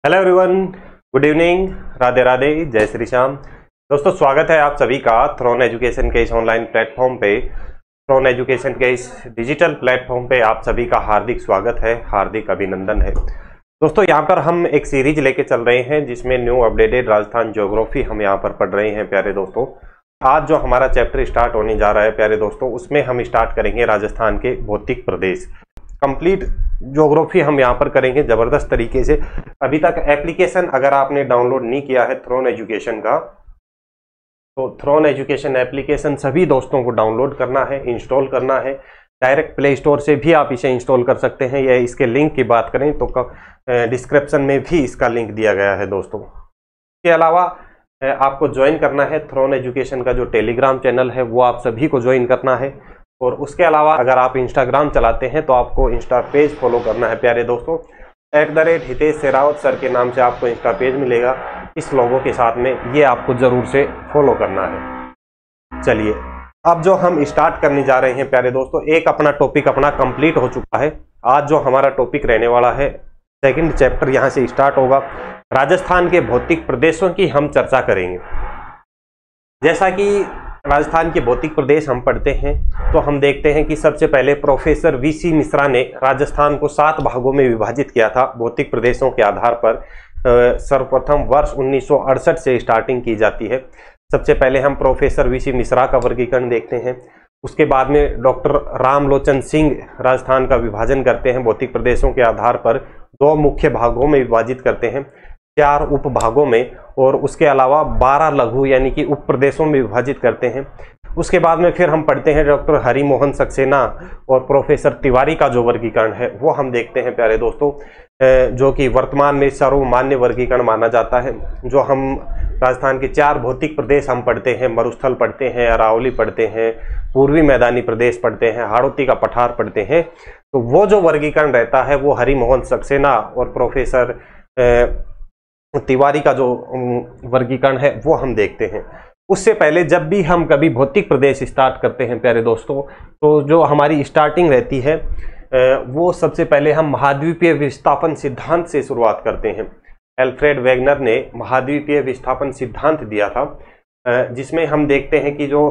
Hello everyone, good evening, Radhe Radhe, जय श्री श्याम। दोस्तों, स्वागत है आप सभी का थ्रोन एजुकेशन के इस ऑनलाइन प्लेटफॉर्म पे। थ्रोन एजुकेशन के इस डिजिटल प्लेटफॉर्म पे आप सभी का हार्दिक स्वागत है, हार्दिक अभिनंदन है। दोस्तों, यहाँ पर हम एक सीरीज लेके चल रहे हैं जिसमें न्यू अपडेटेड राजस्थान ज्योग्राफी हम यहाँ पर पढ़ रहे हैं। प्यारे दोस्तों, आज जो हमारा चैप्टर स्टार्ट होने जा रहा है प्यारे दोस्तों, उसमें हम स्टार्ट करेंगे राजस्थान के भौतिक प्रदेश। कंप्लीट ज्योग्राफी हम यहाँ पर करेंगे जबरदस्त तरीके से। अभी तक एप्लीकेशन अगर आपने डाउनलोड नहीं किया है थ्रोन एजुकेशन का, तो थ्रोन एजुकेशन एप्लीकेशन सभी दोस्तों को डाउनलोड करना है, इंस्टॉल करना है। डायरेक्ट प्ले स्टोर से भी आप इसे इंस्टॉल कर सकते हैं, या इसके लिंक की बात करें तो डिस्क्रिप्शन में भी इसका लिंक दिया गया है दोस्तों। इसके अलावा आपको ज्वाइन करना है थ्रोन एजुकेशन का जो टेलीग्राम चैनल है, वो आप सभी को ज्वाइन करना है। और उसके अलावा अगर आप इंस्टाग्राम चलाते हैं तो आपको इंस्टा पेज फॉलो करना है प्यारे दोस्तों। @हितेश शेरावत सर के नाम से आपको इंस्टा पेज मिलेगा, इस लोगों के साथ में ये आपको जरूर से फॉलो करना है। चलिए, अब जो हम स्टार्ट करने जा रहे हैं प्यारे दोस्तों, एक अपना टॉपिक अपना कंप्लीट हो चुका है। आज जो हमारा टॉपिक रहने वाला है, सेकंड चैप्टर यहाँ से स्टार्ट होगा। राजस्थान के भौतिक प्रदेशों की हम चर्चा करेंगे। जैसा कि राजस्थान के भौतिक प्रदेश हम पढ़ते हैं तो हम देखते हैं कि सबसे पहले प्रोफेसर वीसी मिश्रा ने राजस्थान को 7 भागों में विभाजित किया था भौतिक प्रदेशों के आधार पर। सर्वप्रथम वर्ष 1968 से स्टार्टिंग की जाती है। सबसे पहले हम प्रोफेसर वीसी मिश्रा का वर्गीकरण देखते हैं। उसके बाद में डॉक्टर रामलोचन सिंह राजस्थान का विभाजन करते हैं भौतिक प्रदेशों के आधार पर। 2 मुख्य भागों में विभाजित करते हैं, 4 उप भागों में, और उसके अलावा 12 लघु यानी कि उप प्रदेशों में विभाजित करते हैं। उसके बाद में फिर हम पढ़ते हैं डॉक्टर हरिमोहन सक्सेना और प्रोफेसर तिवारी का जो वर्गीकरण है वो हम देखते हैं प्यारे दोस्तों, जो कि वर्तमान में सर्वमान्य वर्गीकरण माना जाता है। जो हम राजस्थान के 4 भौतिक प्रदेश हम पढ़ते हैं, मरुस्थल पढ़ते हैं, अरावली पढ़ते हैं, पूर्वी मैदानी प्रदेश पढ़ते हैं, हाड़ौती का पठार पढ़ते हैं, तो वो जो वर्गीकरण रहता है वो हरिमोहन सक्सेना और प्रोफेसर तिवारी का जो वर्गीकरण है वो हम देखते हैं। उससे पहले जब भी हम कभी भौतिक प्रदेश स्टार्ट करते हैं प्यारे दोस्तों, तो जो हमारी स्टार्टिंग रहती है वो सबसे पहले हम महाद्वीपीय विस्थापन सिद्धांत से शुरुआत करते हैं। एल्फ्रेड वेगनर ने महाद्वीपीय विस्थापन सिद्धांत दिया था, जिसमें हम देखते हैं कि जो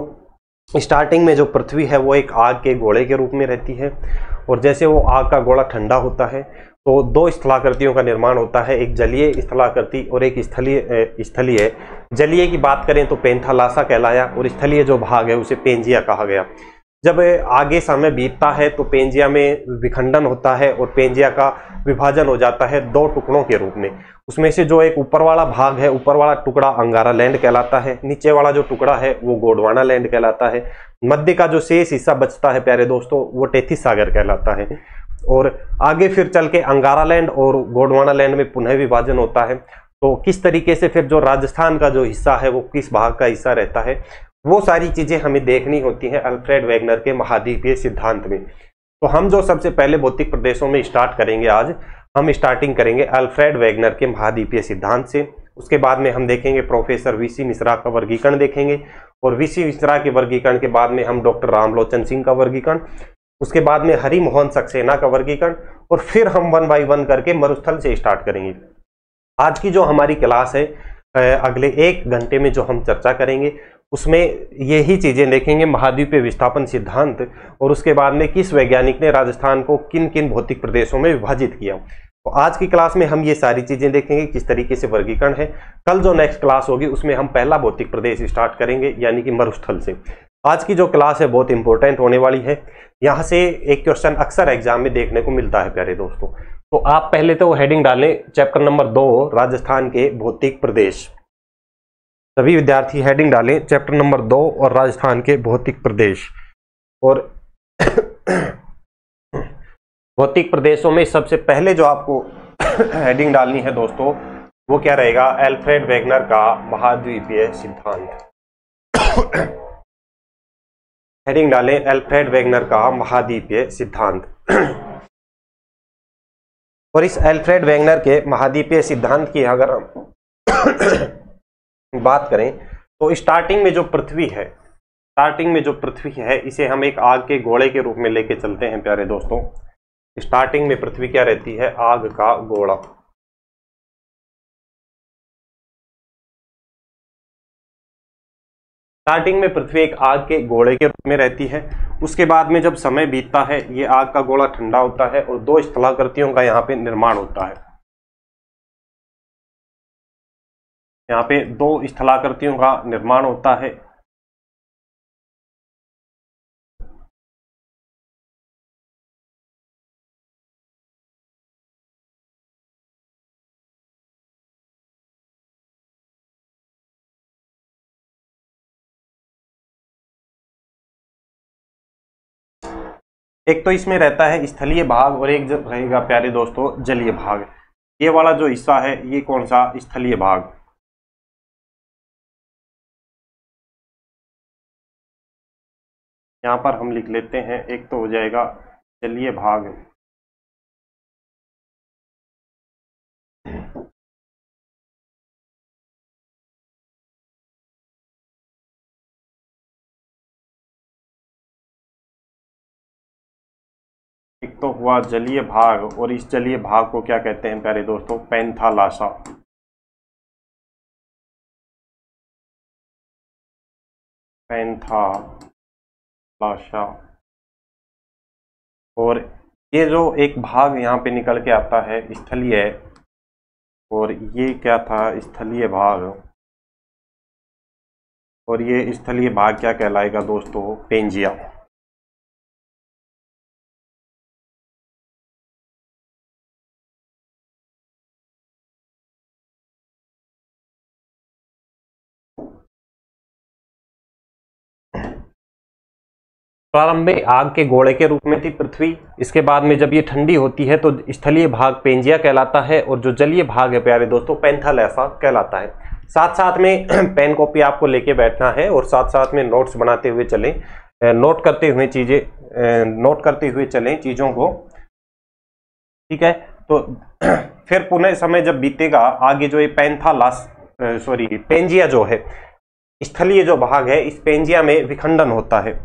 स्टार्टिंग में जो पृथ्वी है वो एक आग के गोले के रूप में रहती है, और जैसे वो आग का गोला ठंडा होता है तो 2 स्थलाकृतियों का निर्माण होता है, एक जलीय स्थलाकृति और एक स्थलीय। जलीय की बात करें तो पेंथालासा कहलाया, और स्थलीय जो भाग है उसे पेंजिया कहा गया। जब आगे समय बीतता है तो पेंजिया में विखंडन होता है और पेंजिया का विभाजन हो जाता है 2 टुकड़ों के रूप में। उसमें से जो एक ऊपर वाला भाग है, ऊपर वाला टुकड़ा अंगारा लैंड कहलाता है, नीचे वाला जो टुकड़ा है वो गोंडवाना लैंड कहलाता है, मध्य का जो शेष हिस्सा बचता है प्यारे दोस्तों वो टेथिस सागर कहलाता है। और आगे फिर चल के अंगारा लैंड और गोंडवाना लैंड में पुनः विभाजन होता है। तो किस तरीके से फिर जो राजस्थान का जो हिस्सा है वो किस भाग का हिस्सा रहता है, वो सारी चीजें हमें देखनी होती हैं अल्फ्रेड वेगनर के महाद्वीपीय सिद्धांत में। तो हम जो सबसे पहले भौतिक प्रदेशों में स्टार्ट करेंगे, आज हम स्टार्टिंग करेंगे अल्फ्रेड वेगनर के महाद्वीपीय सिद्धांत से। उसके बाद में हम देखेंगे प्रोफेसर वीसी मिश्रा का वर्गीकरण देखेंगे, और वीसी मिश्रा के वर्गीकरण के बाद में हम डॉक्टर रामलोचन सिंह का वर्गीकरण, उसके बाद में हरिमोहन सक्सेना का वर्गीकरण, और फिर हम 1 बाय 1 करके मरुस्थल से स्टार्ट करेंगे। आज की जो हमारी क्लास है, अगले 1 घंटे में जो हम चर्चा करेंगे उसमें यही चीजें देखेंगे, महाद्वीपीय विस्थापन सिद्धांत, और उसके बाद में किस वैज्ञानिक ने राजस्थान को किन किन भौतिक प्रदेशों में विभाजित किया। तो आज की क्लास में हम ये सारी चीजें देखेंगे, किस तरीके से वर्गीकरण है। कल जो नेक्स्ट क्लास होगी उसमें हम पहला भौतिक प्रदेश स्टार्ट करेंगे, यानी कि मरुस्थल से। आज की जो क्लास है बहुत इंपॉर्टेंट होने वाली है, यहाँ से एक क्वेश्चन अक्सर एग्जाम में देखने को मिलता है प्यारे दोस्तों। तो आप पहले तो हेडिंग डालें, चैप्टर नंबर 2 राजस्थान के भौतिक प्रदेश। सभी विद्यार्थी हेडिंग डालें, चैप्टर नंबर 2 और राजस्थान के भौतिक प्रदेश। और भौतिक प्रदेशों में सबसे पहले जो आपको हेडिंग डालनी है दोस्तों, वो क्या रहेगा, एल्फ्रेड वेगनर का महाद्वीपीय सिद्धांत। हेडिंग डालें, एल्फ्रेड वेगनर का महाद्वीपीय सिद्धांत। और इस एल्फ्रेड वेगनर के महाद्वीपीय सिद्धांत की अगर बात करें तो स्टार्टिंग में जो पृथ्वी है, इसे हम एक आग के गोले के रूप में लेके चलते हैं प्यारे दोस्तों। स्टार्टिंग में पृथ्वी क्या रहती है, आग का गोला। स्टार्टिंग में पृथ्वी एक आग के गोले के रूप में रहती है। उसके बाद में जब समय बीतता है ये आग का गोला ठंडा होता है और दो स्थलाकृतियों का यहाँ पे निर्माण होता है। यहाँ पे दो स्थलाकृतियों का निर्माण होता है। एक तो इसमें रहता है स्थलीय भाग और एक जो रहेगा प्यारे दोस्तों जलीय भाग। ये वाला जो हिस्सा है ये कौन सा, स्थलीय भाग। यहाँ पर हम लिख लेते हैं, एक तो हो जाएगा जलीय भाग, एक तो हुआ जलीय भाग और इस जलीय भाग को क्या कहते हैं प्यारे दोस्तों, पैंथालाशा। पैंथालाशा। और ये जो एक भाग यहाँ पे निकल के आता है स्थलीय, और ये क्या था, स्थलीय भाग, और ये स्थलीय भाग क्या कहलाएगा दोस्तों, पेंजिया। प्रारंभ में आग के गोले के रूप में थी पृथ्वी। इसके बाद में जब ये ठंडी होती है तो स्थलीय भाग पेंजिया कहलाता है और जो जलीय भाग है प्यारे दोस्तों पैंथालाशा कहलाता है। साथ साथ में पेन कॉपी आपको लेके बैठना है और साथ साथ में नोट्स बनाते हुए चलें, नोट करते हुए चलें चीजों को, ठीक है। तो फिर पुनः समय जब बीतेगा आगे जो ये पेंजिया जो है, स्थलीय जो भाग है, इस पेंजिया में विखंडन होता है।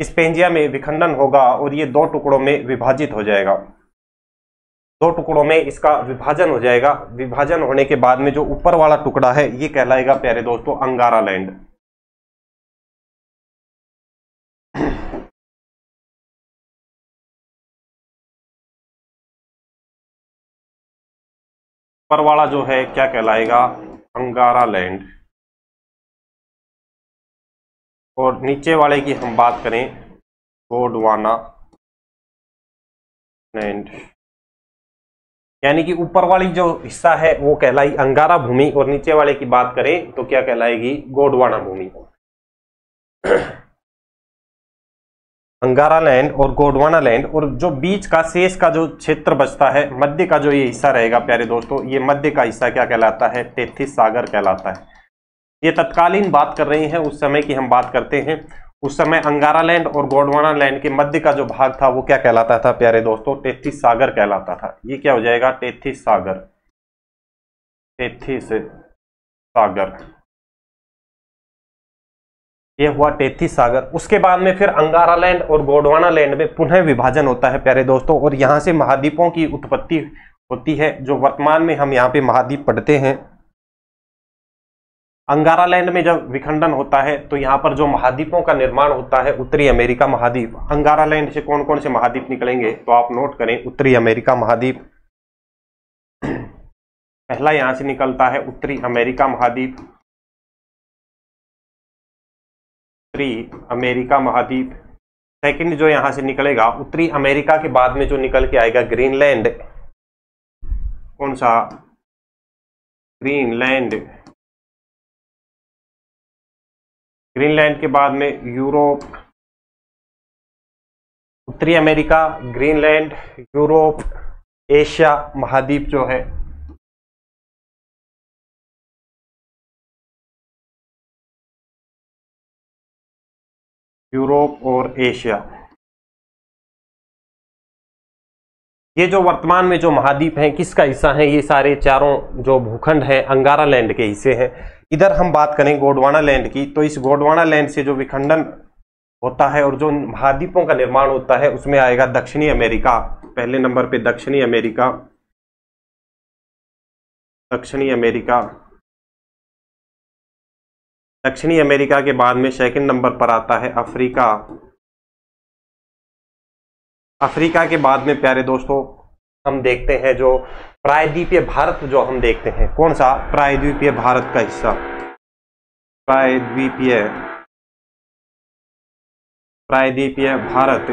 इस पेंजिया में विखंडन होगा और ये दो टुकड़ों में विभाजित हो जाएगा। दो टुकड़ों में इसका विभाजन हो जाएगा। विभाजन होने के बाद में जो ऊपर वाला टुकड़ा है ये कहलाएगा प्यारे दोस्तों अंगारा लैंड। ऊपर वाला जो है क्या कहलाएगा, अंगारा लैंड। और नीचे वाले की हम बात करें गोंडवाना लैंड। यानी कि ऊपर वाली जो हिस्सा है वो कहलाई अंगारा भूमि और नीचे वाले की बात करें तो क्या कहलाएगी, गोंडवाना भूमि। अंगारा लैंड और गोंडवाना लैंड। और जो बीच का शेष का जो क्षेत्र बचता है, मध्य का जो ये हिस्सा रहेगा प्यारे दोस्तों, ये मध्य का हिस्सा क्या कहलाता है, तेथिस सागर कहलाता है। ये तत्कालीन बात कर रही हैं, उस समय की हम बात करते हैं। उस समय अंगारा लैंड और गोंडवाना लैंड के मध्य का जो भाग था वो क्या कहलाता था प्यारे दोस्तों, तेथिस सागर कहलाता था। ये क्या हो जाएगा, तेथिस सागर। तेथिस सागर, ये हुआ तेथिस सागर। उसके बाद में फिर अंगारा लैंड और गोंडवाना लैंड में पुनः विभाजन होता है प्यारे दोस्तों, और यहां से महाद्वीपों की उत्पत्ति होती है, जो वर्तमान में हम यहाँ पे महाद्वीप पढ़ते हैं। अंगारा लैंड में जब विखंडन होता है तो यहाँ पर जो महाद्वीपों का निर्माण होता है, उत्तरी अमेरिका महाद्वीप। अंगारा लैंड से कौन कौन से महाद्वीप निकलेंगे तो आप नोट करें, उत्तरी अमेरिका महाद्वीप पहला यहां से निकलता है, उत्तरी अमेरिका महाद्वीप। उत्तरी अमेरिका महाद्वीप। सेकंड जो यहां से निकलेगा, उत्तरी अमेरिका के बाद में जो निकल के आएगा ग्रीनलैंड। कौन सा, ग्रीनलैंड। ग्रीनलैंड के बाद में यूरोप। उत्तरी अमेरिका, ग्रीनलैंड, यूरोप, एशिया महाद्वीप जो है। यूरोप और एशिया, ये जो वर्तमान में जो महाद्वीप हैं किसका हिस्सा है, ये सारे चारों जो भूखंड हैं अंगारा लैंड के हिस्से हैं। इधर हम बात करें गोंडवाना लैंड की, तो इस गोंडवाना लैंड से जो विखंडन होता है और जो महाद्वीपों का निर्माण होता है उसमें आएगा दक्षिणी अमेरिका। पहले नंबर पे दक्षिणी अमेरिका। दक्षिणी अमेरिका, दक्षिणी अमेरिका के बाद में सेकंड नंबर पर आता है अफ्रीका। अफ्रीका के बाद में प्यारे दोस्तों हम देखते हैं जो प्रायद्वीपीय भारत, जो हम देखते हैं कौन सा, प्रायद्वीपीय भारत का हिस्सा, प्रायद्वीपीय भारत।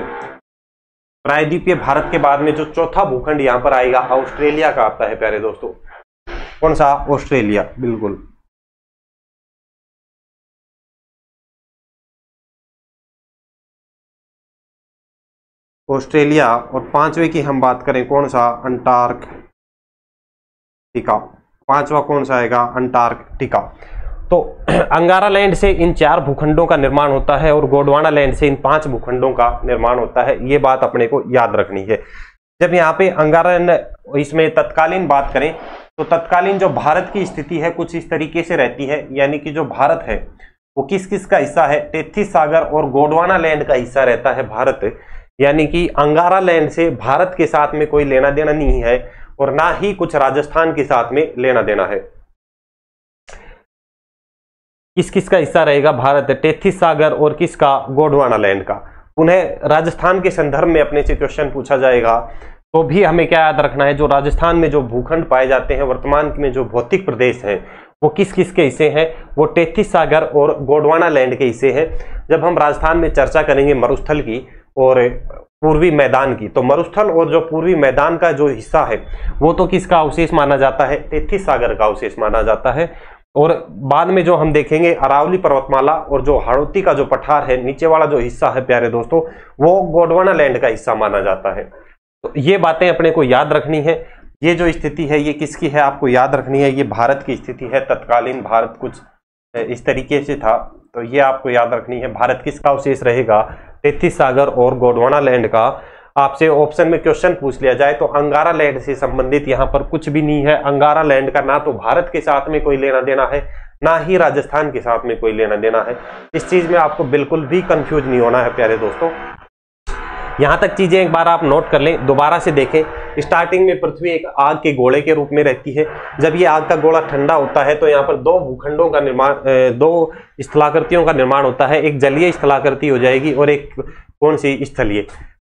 प्रायद्वीपीय भारत के बाद में जो चौथा भूखंड यहां पर आएगा ऑस्ट्रेलिया का आता है प्यारे दोस्तों। कौन सा, ऑस्ट्रेलिया, बिल्कुल। ऑस्ट्रेलिया। और पांचवें की हम बात करें कौन सा, अंटार्कटिका। पांचवा कौन सा आएगा, अंटार्कटिका। तो अंगारा लैंड से इन 4 भूखंडों का निर्माण होता है और गोंडवाना लैंड से इन 5 भूखंडों का निर्माण होता है। ये बात अपने को याद रखनी है। जब यहाँ पे अंगारा इसमें तत्कालीन बात करें तो तत्कालीन जो भारत की स्थिति है कुछ इस तरीके से रहती है, यानी कि जो भारत है वो किस किस का हिस्सा है, तेथिस सागर और गोंडवाना लैंड का हिस्सा रहता है भारत। यानी कि अंगारा लैंड से भारत के साथ में कोई लेना देना नहीं है और ना ही कुछ राजस्थान के साथ में लेना देना है। किस किस का हिस्सा रहेगा, भारत, तेथिस सागर और किसका, गोंडवाना लैंड का। उन्हें राजस्थान के संदर्भ में अपने से क्वेश्चन पूछा जाएगा तो भी हमें क्या याद रखना है, जो राजस्थान में जो भूखंड पाए जाते हैं वर्तमान में जो भौतिक प्रदेश हैं वो किस किस के हिस्से हैं, वो तेथिस सागर और गोंडवाना लैंड के हिस्से हैं। जब हम राजस्थान में चर्चा करेंगे मरुस्थल की और पूर्वी मैदान की, तो मरुस्थल और जो पूर्वी मैदान का जो हिस्सा है वो तो किसका अवशेष माना जाता है, तेथिस सागर का अवशेष माना जाता है। और बाद में जो हम देखेंगे अरावली पर्वतमाला और जो हाड़ौती का जो पठार है नीचे वाला जो हिस्सा है प्यारे दोस्तों, वो गोंडवाना लैंड का हिस्सा माना जाता है। तो ये बातें अपने को याद रखनी है। ये जो स्थिति है ये किसकी है, आपको याद रखनी है, ये भारत की स्थिति है। तत्कालीन भारत कुछ इस तरीके से था, तो ये आपको याद रखनी है। भारत किसका अवशेष रहेगा, तेथिस सागर और गोंडवाना लैंड का। आपसे ऑप्शन में क्वेश्चन पूछ लिया जाए तो अंगारा लैंड से संबंधित यहाँ पर कुछ भी नहीं है। अंगारा लैंड का ना तो भारत के साथ में कोई लेना देना है, ना ही राजस्थान के साथ में कोई लेना देना है। इस चीज में आपको बिल्कुल भी कंफ्यूज नहीं होना है प्यारे दोस्तों। यहां तक चीजें एक बार आप नोट कर लें, दोबारा से देखें। स्टार्टिंग में पृथ्वी एक आग के गोले के रूप में रहती है। जब ये आग का गोला ठंडा होता है तो यहाँ पर 2 भूखंडों का निर्माण, 2 स्थलाकृतियों का निर्माण होता है। एक जलीय स्थलाकृति हो जाएगी और एक कौन सी, स्थलीय।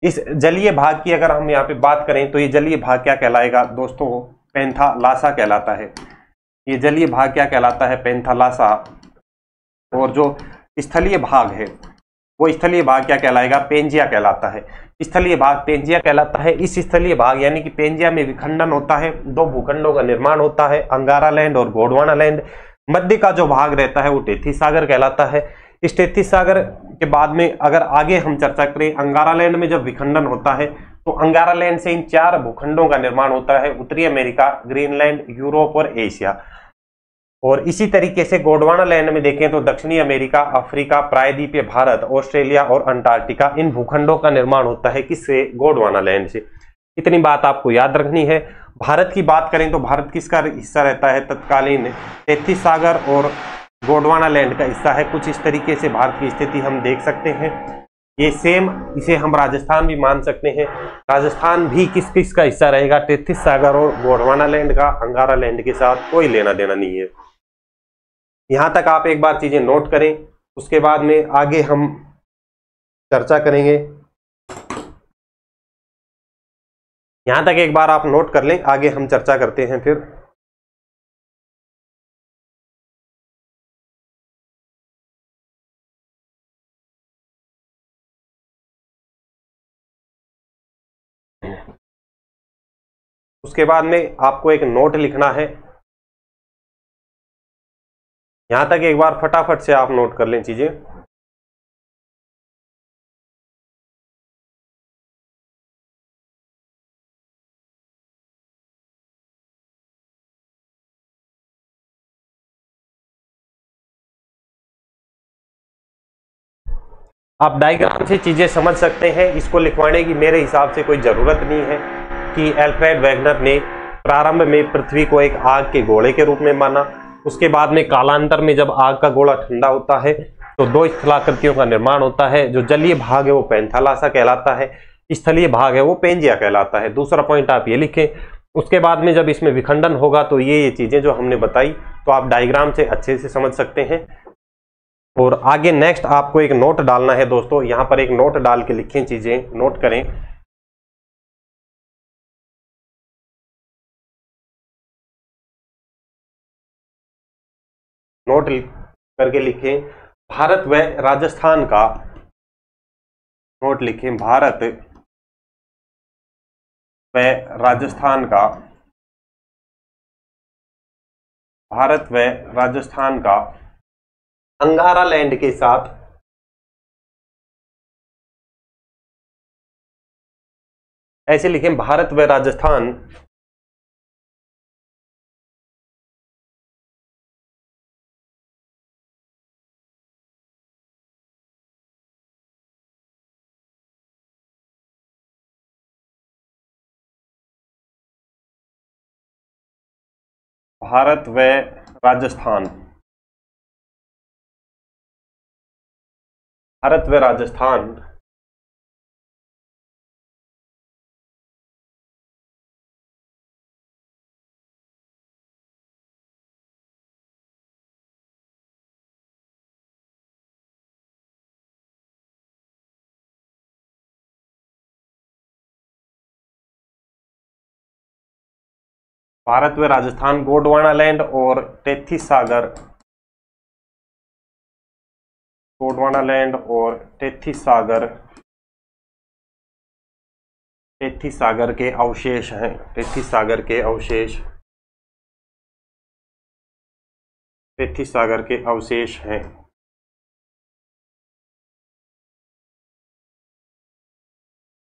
इस जलीय भाग की अगर हम यहाँ पे बात करें तो ये जलीय भाग क्या कहलाएगा दोस्तों, पैंथालासा कहलाता है। ये जलीय भाग क्या कहलाता है, पैंथालासा। और जो स्थलीय भाग है वो स्थलीय भाग क्या कहलाएगा, पेंजिया कहलाता है। स्थलीय भाग पेंजिया कहलाता है। इस स्थलीय भाग यानी कि पेंजिया में विखंडन होता है, 2 भूखंडों का निर्माण होता है, अंगारा लैंड और गोंडवाना लैंड। मध्य का जो भाग रहता है वो तेथिस सागर कहलाता है। इस तेथिस सागर के बाद में अगर आगे हम चर्चा करें, अंगारा लैंड में जब विखंडन होता है तो अंगारा लैंड से इन 4 भूखंडों का निर्माण होता है, उत्तरी अमेरिका, ग्रीनलैंड, यूरोप और एशिया। और इसी तरीके से गोंडवाना लैंड में देखें तो दक्षिणी अमेरिका, अफ्रीका, प्रायद्वीपीय भारत, ऑस्ट्रेलिया और अंटार्कटिका, इन भूखंडों का निर्माण होता है किससे, गोंडवाना लैंड से। इतनी बात आपको याद रखनी है। भारत की बात करें तो भारत किसका हिस्सा रहता है, तत्कालीन तेथिस सागर और गोंडवाना लैंड का हिस्सा है। कुछ इस तरीके से भारत की स्थिति हम देख सकते हैं। ये सेम, इसे हम राजस्थान भी मान सकते हैं। राजस्थान भी किस किस का हिस्सा रहेगा, तेथिस सागर और गोंडवाना लैंड का। अंगारा लैंड के साथ कोई लेना देना नहीं है। यहां तक आप एक बार चीजें नोट करें, उसके बाद में आगे हम चर्चा करेंगे। यहां तक एक बार आप नोट कर लें, आगे हम चर्चा करते हैं फिर। उसके बाद में आपको एक नोट लिखना है। यहां तक एक बार फटाफट से आप नोट कर लें चीजें। आप डायग्राम से चीजें समझ सकते हैं। इसको लिखवाने की मेरे हिसाब से कोई जरूरत नहीं है कि अल्फ्रेड वेगनर ने प्रारंभ में पृथ्वी को एक आग के गोले के रूप में माना, उसके बाद में कालांतर में जब आग का गोला ठंडा होता है तो 2 स्थलाकृतियों का निर्माण होता है। जो जलीय भाग है वो पैंथालासा कहलाता है, स्थलीय भाग है वो पेंजिया कहलाता है। दूसरा पॉइंट आप ये लिखें। उसके बाद में जब इसमें विखंडन होगा तो ये चीजें जो हमने बताई तो आप डायग्राम से अच्छे से समझ सकते हैं। और आगे नेक्स्ट आपको एक नोट डालना है दोस्तों, यहां पर एक नोट डाल के लिखें, चीजें नोट करें। नोट करके लिखें भारत व राजस्थान का, नोट लिखें भारत व राजस्थान का, भारत व राजस्थान का अंगारा लैंड के साथ ऐसे लिखें, भारत व राजस्थान भारत व राजस्थान, भारत व राजस्थान भारत व राजस्थान गोंडवाना लैंड और तेथिस सागर, गोंडवाना लैंड और तेथिस सागर, तेथिस सागर के अवशेष हैं, तेथिस सागर के अवशेष, तेथिस सागर के अवशेष हैं।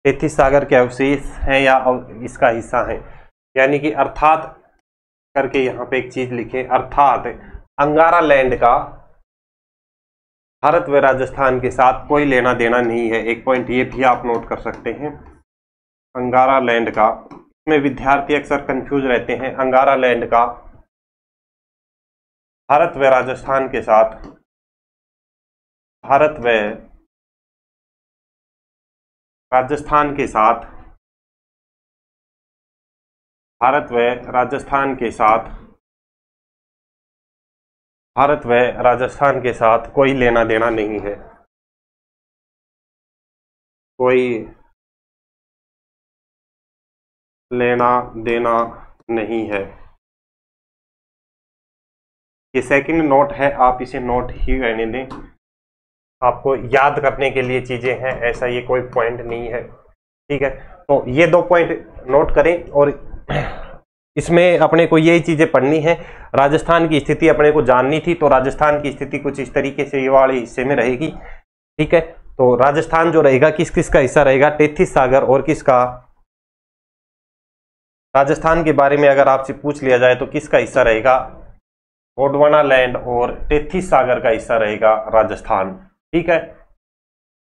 तेथिस सागर के अवशेष हैं या इसका हिस्सा है, यानी कि अर्थात करके यहां पे एक चीज लिखें, अर्थात अंगारा लैंड का भारत व राजस्थान के साथ कोई लेना देना नहीं है। एक पॉइंट ये भी आप नोट कर सकते हैं, अंगारा लैंड का, इसमें विद्यार्थी अक्सर कंफ्यूज रहते हैं। अंगारा लैंड का भारत व राजस्थान के साथ, भारत व राजस्थान के साथ, भारत व राजस्थान के साथ, भारत व राजस्थान के साथ कोई लेना देना नहीं है, कोई लेना देना नहीं है। ये सेकंड नोट है, आप इसे नोट ही रहने दें, आपको याद करने के लिए चीजें हैं, ऐसा ये कोई पॉइंट नहीं है, ठीक है। तो ये 2 पॉइंट नोट करें और इसमें अपने को यही चीजें पढ़नी है। राजस्थान की स्थिति अपने को जाननी थी, तो राजस्थान की स्थिति कुछ इस तरीके से ये वाले हिस्से में रहेगी, ठीक है। तो राजस्थान जो रहेगा किस किस का हिस्सा रहेगा, तेथिस सागर और किसका, राजस्थान के बारे में अगर आपसे पूछ लिया जाए तो किसका हिस्सा रहेगा, गोंडवाना लैंड और तेथिस सागर का हिस्सा रहेगा राजस्थान, ठीक है।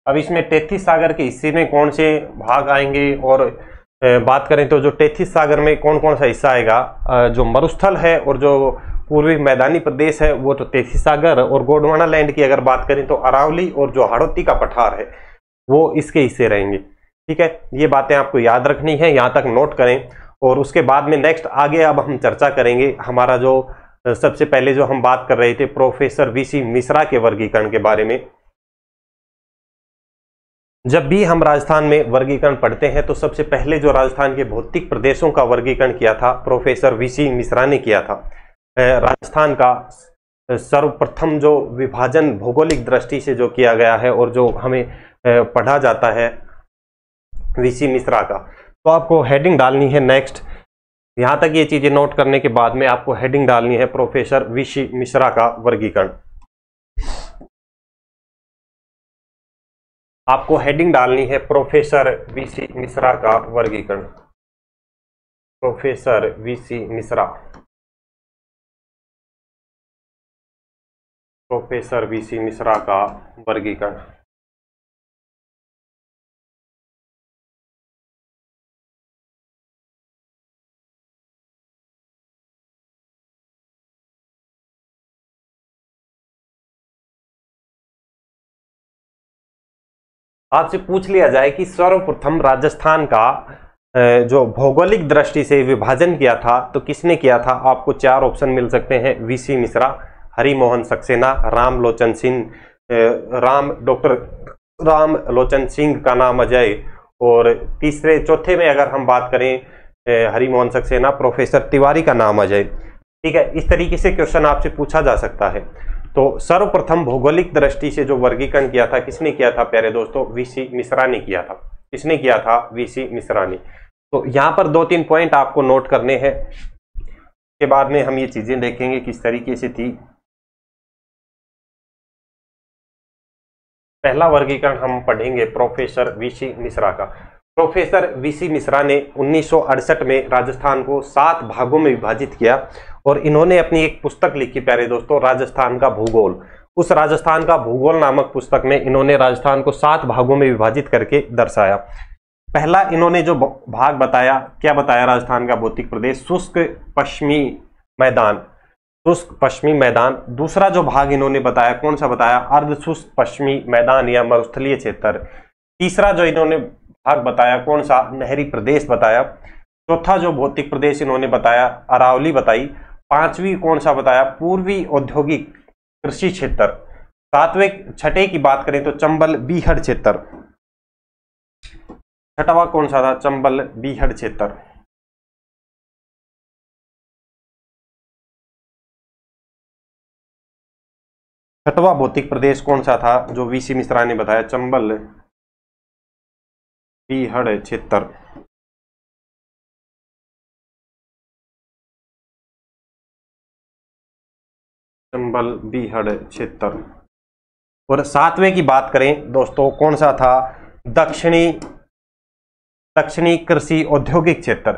अब इसमें तेथिस सागर के हिस्से में कौन से भाग आएंगे, और बात करें तो जो तेथिस सागर में कौन कौन सा हिस्सा आएगा, जो मरुस्थल है और जो पूर्वी मैदानी प्रदेश है वो तो तेथिस सागर, और गोंडवाना लैंड की अगर बात करें तो अरावली और जो हाड़ौती का पठार है वो इसके हिस्से रहेंगे, ठीक है। ये बातें आपको याद रखनी है, यहाँ तक नोट करें। और उसके बाद में नेक्स्ट आगे अब हम चर्चा करेंगे हमारा जो सबसे पहले जो हम बात कर रहे थे प्रोफेसर वीसी मिश्रा के वर्गीकरण के बारे में। जब भी हम राजस्थान में वर्गीकरण पढ़ते हैं तो सबसे पहले जो राजस्थान के भौतिक प्रदेशों का वर्गीकरण किया था प्रोफेसर वीसी मिश्रा ने किया था। राजस्थान का सर्वप्रथम जो विभाजन भौगोलिक दृष्टि से जो किया गया है और जो हमें पढ़ा जाता है वीसी मिश्रा का, तो आपको हेडिंग डालनी है नेक्स्ट। यहां तक ये चीजें नोट करने के बाद में आपको हेडिंग डालनी है प्रोफेसर वीसी मिश्रा का वर्गीकरण। आपको हेडिंग डालनी है प्रोफेसर वीसी मिश्रा का वर्गीकरण, professor VC Mishra, professor VC Mishra का वर्गीकरण। आपसे पूछ लिया जाए कि सर्वप्रथम राजस्थान का जो भौगोलिक दृष्टि से विभाजन किया था तो किसने किया था, आपको 4 ऑप्शन मिल सकते हैं, वीसी मिश्रा, हरिमोहन सक्सेना, रामलोचन सिंह, डॉक्टर राम लोचन सिंह का नाम अजय, और चौथे में अगर हम बात करें हरिमोहन सक्सेना, प्रोफेसर तिवारी का नाम अजय। ठीक है, इस तरीके से क्वेश्चन आपसे पूछा जा सकता है। तो सर्वप्रथम भौगोलिक दृष्टि से जो वर्गीकरण किया था, किसने किया था प्यारे दोस्तों? वीसी मिश्रा ने किया था। किसने किया था? वीसी मिश्रा ने। तो यहां पर 2-3 पॉइंट आपको नोट करने हैं, के बाद में हम ये चीजें देखेंगे किस तरीके से थी। पहला वर्गीकरण हम पढ़ेंगे प्रोफेसर वीसी मिश्रा का। प्रोफेसर वीसी मिश्रा ने 1968 में राजस्थान को 7 भागों में विभाजित किया और इन्होंने अपनी एक पुस्तक लिखी प्यारे दोस्तों, राजस्थान का भूगोल। उस राजस्थान का भूगोल नामक पुस्तक में इन्होंने राजस्थान को 7 भागों में विभाजित करके दर्शाया। पहला इन्होंने जो भाग बताया, क्या बताया? राजस्थान का भौतिक प्रदेश, शुष्क पश्चिमी मैदान, शुष्क पश्चिमी मैदान। दूसरा जो भाग इन्होंने बताया, कौन सा बताया? अर्ध शुष्क पश्चिमी मैदान या मरुस्थलीय क्षेत्र। तीसरा जो इन्होंने भाग बताया, कौन सा? नहरी प्रदेश बताया। चौथा जो भौतिक प्रदेश इन्होंने बताया, अरावली बताई। पांचवी कौन सा बताया? पूर्वी औद्योगिक कृषि क्षेत्र। छठे की बात करें तो चंबल बीहड़ क्षेत्र। छठवां कौन सा था? चंबल बीहड़ क्षेत्र। छठवां भौतिक प्रदेश कौन सा था जो वीसी मिश्रा ने बताया? चंबल बीहड़ क्षेत्र। चंबल बीहड़ क्षेत्र। और 7वें की बात करें दोस्तों, कौन सा था? दक्षिणी कृषि औद्योगिक क्षेत्र।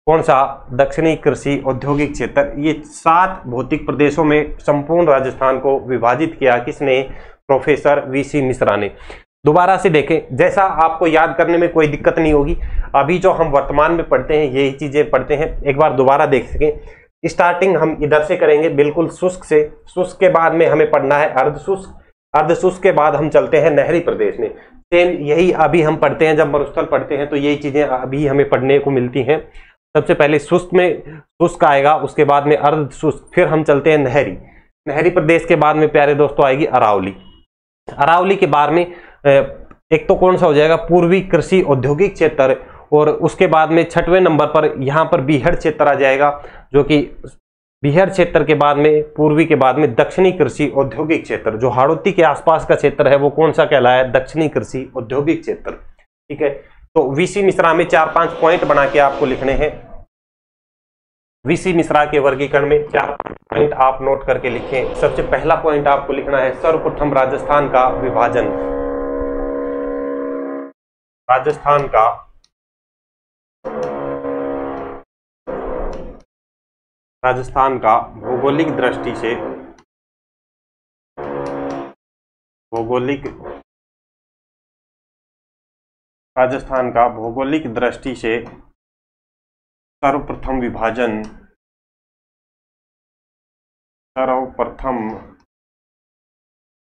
कौन सा? दक्षिणी कृषि औद्योगिक क्षेत्र। ये 7 भौतिक प्रदेशों में संपूर्ण राजस्थान को विभाजित किया, किसने? प्रोफेसर वीसी मिश्रा ने। दोबारा से देखें, जैसा आपको याद करने में कोई दिक्कत नहीं होगी। अभी जो हम वर्तमान में पढ़ते हैं यही चीजें पढ़ते हैं, एक बार दोबारा देख सकें। स्टार्टिंग हम इधर से करेंगे, बिल्कुल शुष्क से। शुष्क के बाद में हमें पढ़ना है अर्धशुष्क, अर्धशुष्क के बाद हम चलते हैं नहरी प्रदेश में। सेम यही अभी हम पढ़ते हैं, जब मरुस्थल पढ़ते हैं तो यही चीजें अभी हमें पढ़ने को मिलती हैं। सबसे पहले शुष्क में शुष्क आएगा, उसके बाद में अर्धशुष्क, फिर हम चलते हैं नहरी। नहरी प्रदेश के बाद में प्यारे दोस्तों आएगी अरावली। अरावली के बाद में एक तो कौन सा हो जाएगा? पूर्वी कृषि औद्योगिक क्षेत्र, और उसके बाद में 6वें नंबर पर यहां पर बीहड़ क्षेत्र आ जाएगा, जो कि बीहड़ क्षेत्र के बाद में पूर्वी के बाद में दक्षिणी कृषि औद्योगिक क्षेत्र। जो हाड़ौती के आसपास का क्षेत्र है वो कौन सा कहलाया? दक्षिणी कृषि औद्योगिक क्षेत्र। ठीक है, तो वीसी मिश्रा में 4-5 पॉइंट बना के आपको लिखने हैं। वीसी मिश्रा के वर्गीकरण में 4 पॉइंट आप नोट करके लिखें। सबसे पहला पॉइंट आपको लिखना है, सर्वप्रथम राजस्थान का विभाजन। राजस्थान का भौगोलिक दृष्टि से, राजस्थान का भौगोलिक दृष्टि से सर्वप्रथम विभाजन,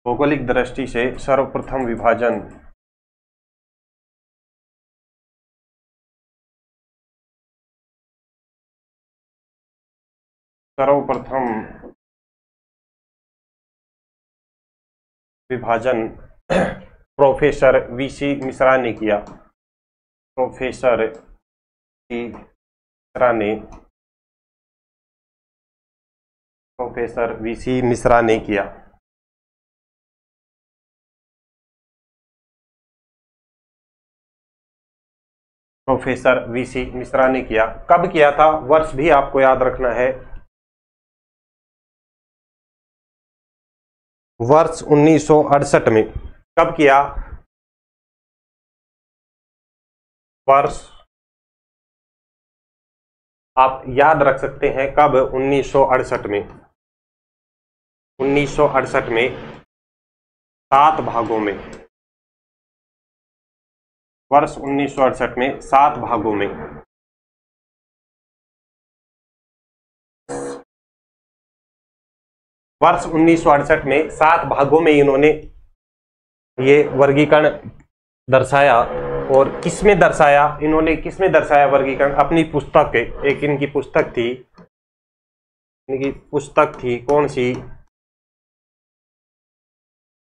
भौगोलिक दृष्टि से सर्वप्रथम विभाजन प्रोफेसर वीसी मिश्रा ने किया। प्रोफेसर वीसी मिश्रा ने किया। प्रोफेसर वीसी मिश्रा ने किया। कब किया था? वर्ष भी आपको याद रखना है, वर्ष 1968 में। कब किया? वर्ष आप याद रख सकते हैं कब? 1968 में। 1968 में 7 भागों में, वर्ष 1968 में 7 भागों में। वर्ष 1968 में 7 भागों में इन्होंने ये वर्गीकरण दर्शाया। और किसमें दर्शाया इन्होंने? किसमें दर्शाया वर्गीकरण? अपनी पुस्तक, एक इनकी पुस्तक थी, कौन सी?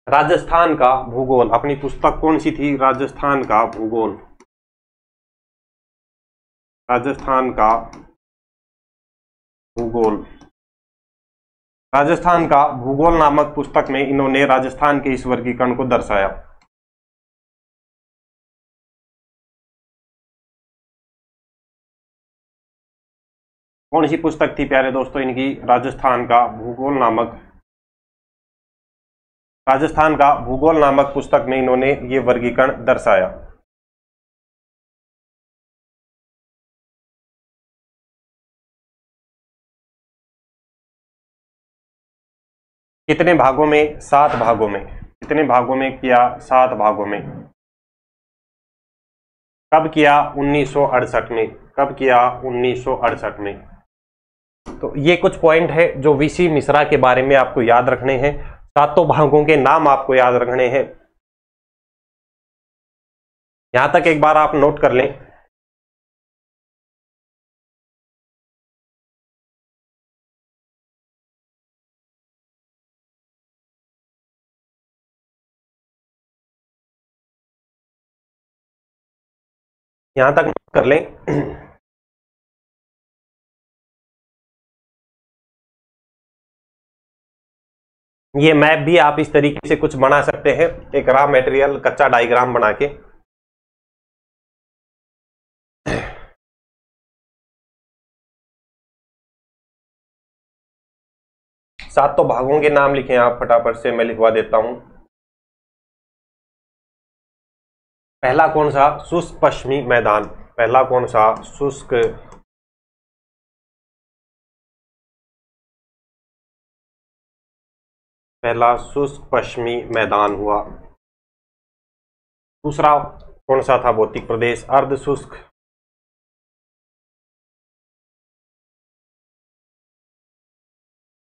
राजस्थान का भूगोल, अपनी पुस्तक कौन सी थी? राजस्थान का भूगोल। राजस्थान का भूगोल। राजस्थान का भूगोल नामक पुस्तक में इन्होंने राजस्थान के इस वर्गीकरण को दर्शाया। कौन सी पुस्तक थी प्यारे दोस्तों इनकी? राजस्थान का भूगोल नामक, राजस्थान का भूगोल नामक पुस्तक में इन्होंने ये वर्गीकरण दर्शाया। कितने भागों में? 7 भागों में। कितने भागों में किया? 7 भागों में। कब किया? 1968 में। कब किया? 1968 में। तो ये कुछ पॉइंट है जो वीसी मिश्रा के बारे में आपको याद रखने हैं। 7 भागों के नाम आपको याद रखने हैं। यहां तक एक बार आप नोट कर लें। यहां तक नोट कर लें। ये मैप भी आप इस तरीके से कुछ बना सकते हैं, एक रॉ मटेरियल कच्चा डायग्राम बना के। सातों भागों के नाम लिखें आप फटाफट से, मैं लिखवा देता हूं। पहला कौन सा? शुष्क पश्चिमी मैदान। पहला कौन सा? शुष्क पहला शुष्क पश्चिमी मैदान हुआ। दूसरा कौन सा था? भौतिक प्रदेश अर्ध शुष्क।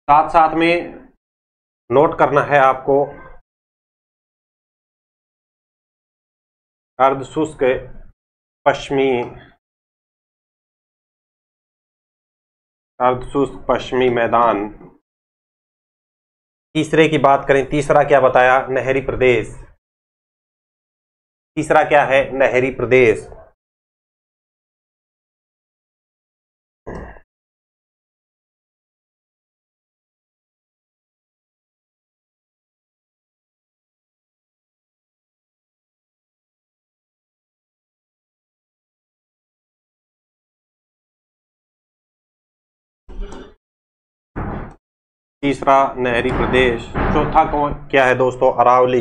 साथ साथ में नोट करना है आपको, अर्ध शुष्क पश्चिमी, अर्ध शुष्क पश्चिमी मैदान। तीसरे की बात करें, तीसरा क्या बताया? नहरी प्रदेश। तीसरा क्या है? नहरी प्रदेश। तीसरा नहरी प्रदेश। चौथा कौन क्या है दोस्तों? अरावली।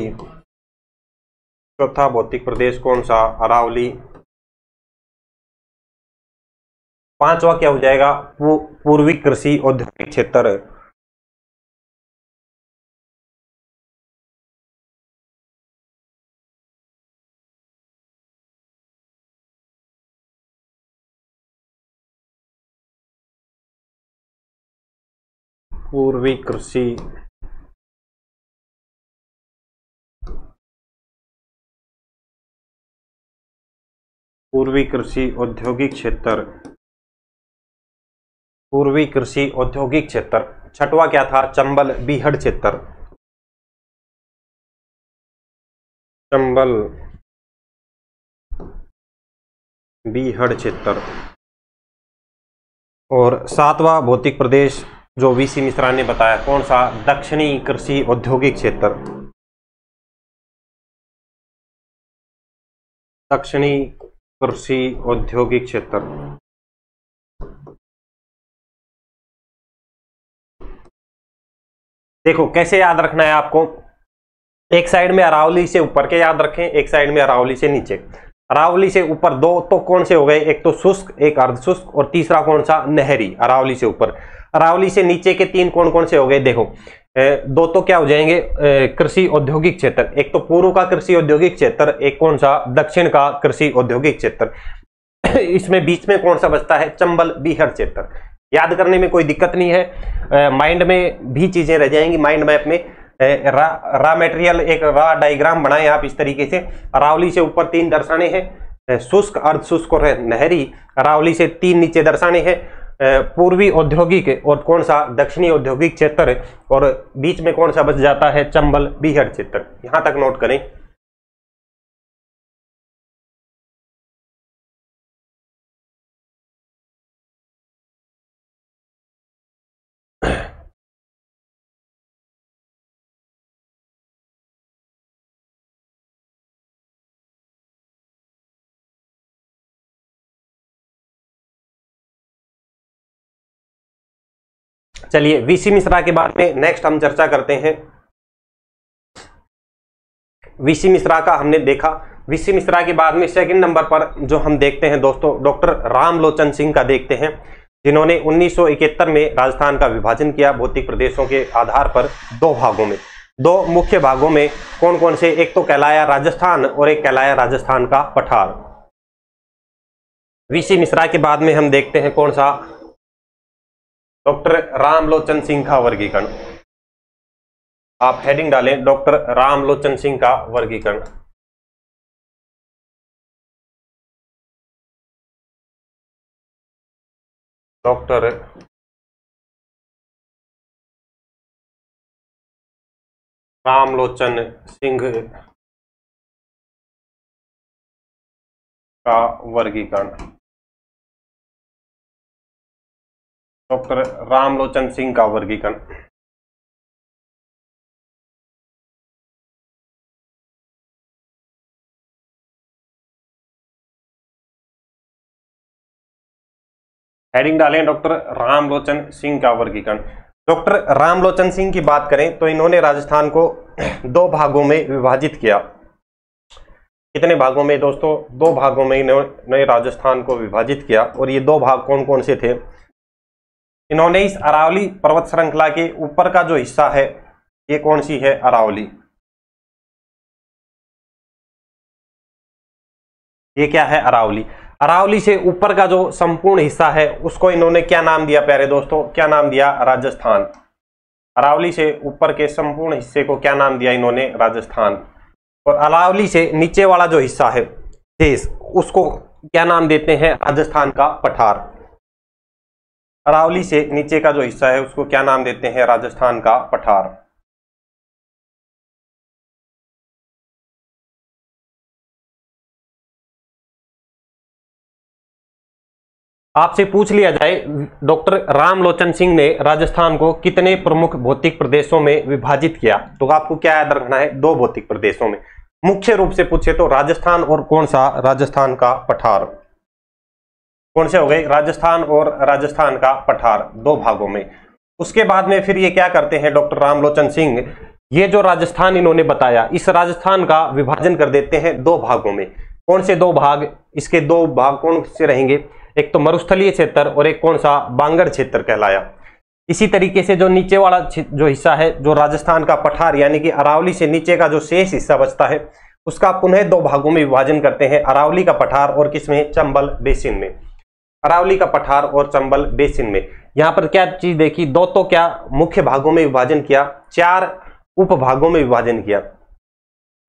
चौथा भौतिक प्रदेश कौन सा? अरावली। पांचवा क्या हो जाएगा? पूर्वी कृषि औद्योगिक क्षेत्र। पूर्वी कृषि पूर्वी कृषि औद्योगिक क्षेत्र। पूर्वी कृषि औद्योगिक क्षेत्र। छठवां क्या था? चंबल बीहड़ क्षेत्र। चंबल बीहड़ क्षेत्र। और सातवां भौतिक प्रदेश जो वीसी मिश्रा ने बताया, कौन सा? दक्षिणी कृषि औद्योगिक क्षेत्र। दक्षिणी कृषि औद्योगिक क्षेत्र। देखो कैसे याद रखना है आपको। एक साइड में अरावली से ऊपर के याद रखें, एक साइड में अरावली से नीचे। अरावली से ऊपर दो तो कौन से हो गए? एक तो शुष्क, एक अर्धशुष्क, और तीसरा कौन सा? नहरी। अरावली से ऊपर। अरावली से नीचे के 3 कौन कौन से हो गए? देखो दो तो क्या हो जाएंगे? कृषि औद्योगिक क्षेत्र। एक तो पूर्व का कृषि औद्योगिक क्षेत्र, एक कौन सा? दक्षिण का कृषि औद्योगिक क्षेत्र। इसमें बीच में कौन सा बचता है? चंबल बीहड़ क्षेत्र। याद करने में कोई दिक्कत नहीं है, माइंड में भी चीजें रह जाएंगी। माइंड मैप में रा मटेरियल, एक रा डायग्राम बनाए आप इस तरीके से। अरावली से ऊपर 3 दर्शाने हैं, शुष्क, अर्धशुष्क और नहरी। अरावली से 3 नीचे दर्शाने हैं, पूर्वी औद्योगिक और कौन सा दक्षिणी औद्योगिक क्षेत्र, और बीच में कौन सा बच जाता है, चंबल बीहड़ क्षेत्र। यहां तक नोट करें। चलिए वीसी मिश्रा के बारे में नेक्स्ट हम चर्चा करते हैं। वीसी मिश्रा का हमने देखा। वीसी मिश्रा के बाद में सेकंड नंबर पर जो हम देखते हैं दोस्तों, डॉक्टर रामलोचन सिंह का देखते हैं, जिन्होंने 1971 में राजस्थान का विभाजन किया भौतिक प्रदेशों के आधार पर दो भागों में, दो मुख्य भागों में। कौन कौन से, एक तो कहलाया राजस्थान और एक कहलाया राजस्थान का पठार। वीसी मिश्रा के बाद में हम देखते हैं कौन सा, डॉक्टर रामलोचन सिंह का वर्गीकरण। आप हेडिंग डालें, डॉक्टर रामलोचन सिंह का वर्गीकरण। डॉक्टर रामलोचन सिंह का वर्गीकरण। डॉक्टर रामलोचन सिंह का वर्गीकरण। हेडिंग डालें, डॉक्टर रामलोचन सिंह का वर्गीकरण। डॉक्टर रामलोचन सिंह की बात करें तो इन्होंने राजस्थान को दो भागों में विभाजित किया। कितने भागों में दोस्तों, दो भागों में इन्होंने राजस्थान को विभाजित किया। और ये दो भाग कौन कौन से थे, इन्होंने इस अरावली पर्वत श्रृंखला के ऊपर का जो हिस्सा है, ये कौन सी है, अरावली। ये क्या है, अरावली। अरावली से ऊपर का जो संपूर्ण हिस्सा है उसको इन्होंने क्या नाम दिया प्यारे दोस्तों, क्या नाम दिया, राजस्थान। अरावली से ऊपर के संपूर्ण हिस्से को क्या नाम दिया इन्होंने, राजस्थान। और अरावली से नीचे वाला जो हिस्सा है देश, उसको क्या नाम देते हैं, राजस्थान का पठार। अरावली से नीचे का जो हिस्सा है उसको क्या नाम देते हैं, राजस्थान का पठार। आपसे पूछ लिया जाए डॉक्टर रामलोचन सिंह ने राजस्थान को कितने प्रमुख भौतिक प्रदेशों में विभाजित किया, तो आपको क्या याद रखना है, दो भौतिक प्रदेशों में। मुख्य रूप से पूछे तो राजस्थान और कौन सा, राजस्थान का पठार। कौन से हो गए, राजस्थान और राजस्थान का पठार, दो भागों में। उसके बाद में फिर ये क्या करते हैं डॉक्टर रामलोचन सिंह, ये जो राजस्थान इन्होंने बताया, इस राजस्थान का विभाजन कर देते हैं दो भागों में। कौन से दो भाग, इसके दो भाग कौन से रहेंगे, एक तो मरुस्थलीय क्षेत्र और एक कौन सा, बांगड़ क्षेत्र कहलाया। इसी तरीके से जो नीचे वाला जो हिस्सा है, जो राजस्थान का पठार यानी कि अरावली से नीचे का जो शेष हिस्सा बचता है, उसका पुनः दो भागों में विभाजन करते हैं, अरावली का पठार और किसमें, चंबल बेसिन में। अरावली का पठार और चंबल बेसिन में। यहाँ पर क्या चीज देखी, दो तो क्या मुख्य भागों में विभाजन किया, चार उप भागों में विभाजन किया,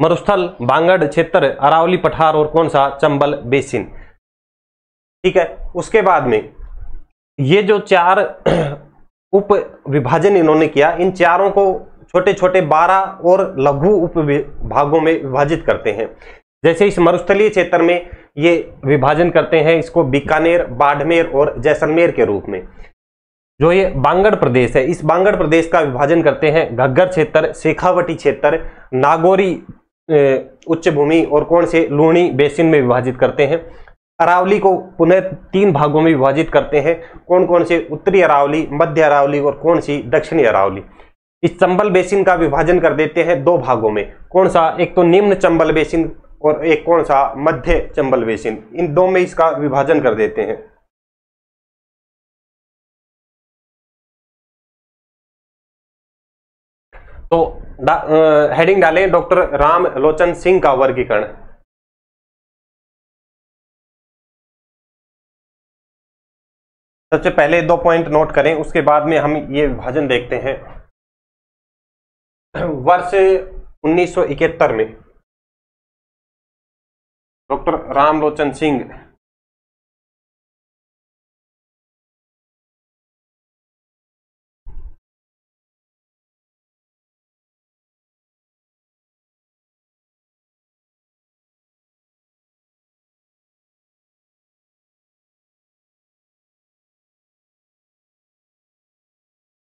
मरुस्थल, बांगड़ क्षेत्र, अरावली पठार और कौन सा, चंबल बेसिन। ठीक है। उसके बाद में ये जो चार उप विभाजन इन्होंने किया, इन चारों को छोटे छोटे 12 और लघु उप भागों में विभाजित करते हैं। जैसे इस मरुस्थलीय क्षेत्र में ये विभाजन करते हैं इसको बीकानेर, बाड़मेर और जैसलमेर के रूप में। जो ये बांगड़ प्रदेश है, इस बांगड़ प्रदेश का विभाजन करते हैं घग्गर क्षेत्र, शेखावटी क्षेत्र, नागौरी उच्च भूमि और कौन से, लूणी बेसिन में विभाजित करते हैं। अरावली को पुनः 3 भागों में विभाजित करते हैं, कौन कौन से, उत्तरी अरावली, मध्य अरावली और कौन सी, दक्षिणी अरावली। इस चंबल बेसिन का विभाजन कर देते हैं 2 भागों में, कौन सा, एक तो निम्न चंबल बेसिन और एक कौन सा, मध्य चंबल बेसिन। इन 2 में इसका विभाजन कर देते हैं। तो हेडिंग डालें, डॉक्टर रामलोचन सिंह का वर्गीकरण। सबसे पहले 2 पॉइंट नोट करें, उसके बाद में हम ये विभाजन देखते हैं। वर्ष 1971 में डॉक्टर रामलोचन सिंह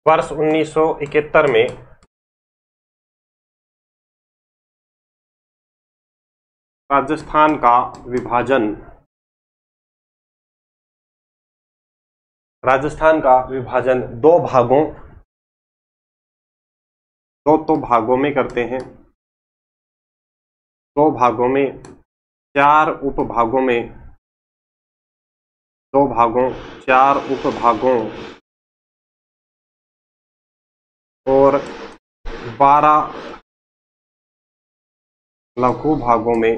वर्ष 1971 में राजस्थान का विभाजन दो भागों में करते हैं, दो भागों में, चार उपभागों में, चार उपभागों और 12 लघु भागों में,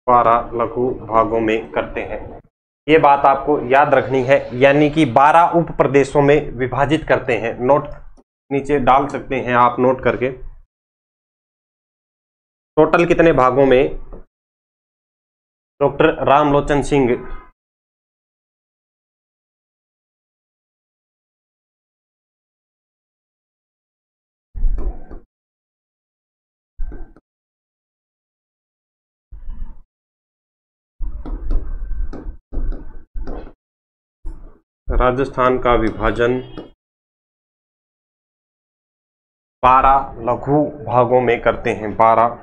12 लघु भागों में करते हैं। ये बात आपको याद रखनी है, यानी कि 12 उप प्रदेशों में विभाजित करते हैं। नोट नीचे डाल सकते हैं आप नोट करके। टोटल कितने भागों में डॉक्टर रामलोचन सिंह राजस्थान का विभाजन 12 लघु भागों में करते हैं। 12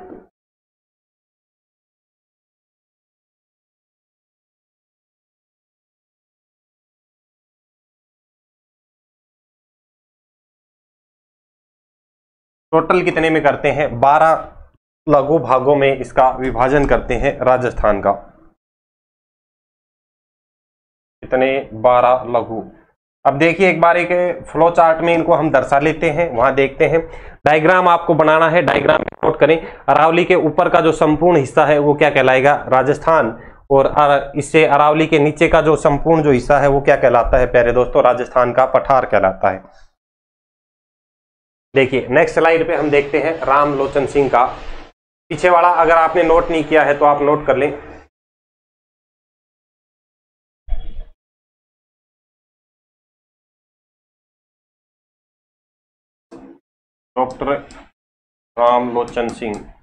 टोटल कितने में करते हैं? 12 लघु भागों में इसका विभाजन करते हैं राजस्थान का। कितने? 12 लघु। अब देखिए एक बार एक फ्लो चार्ट में इनको हम दर्शा लेते हैं, वहां देखते हैं। डायग्राम आपको बनाना है, डायग्राम नोट करें। अरावली के ऊपर का जो संपूर्ण हिस्सा है वो क्या कहलाएगा? राजस्थान। और इससे अरावली के नीचे का जो संपूर्ण जो हिस्सा है वो क्या कहलाता है प्यारे दोस्तों? राजस्थान का पठार कहलाता है। देखिए नेक्स्ट स्लाइड पे हम देखते हैं रामलोचन सिंह का। पीछे वाला अगर आपने नोट नहीं किया है तो आप नोट कर लें। डॉक्टर रामलोचन सिंह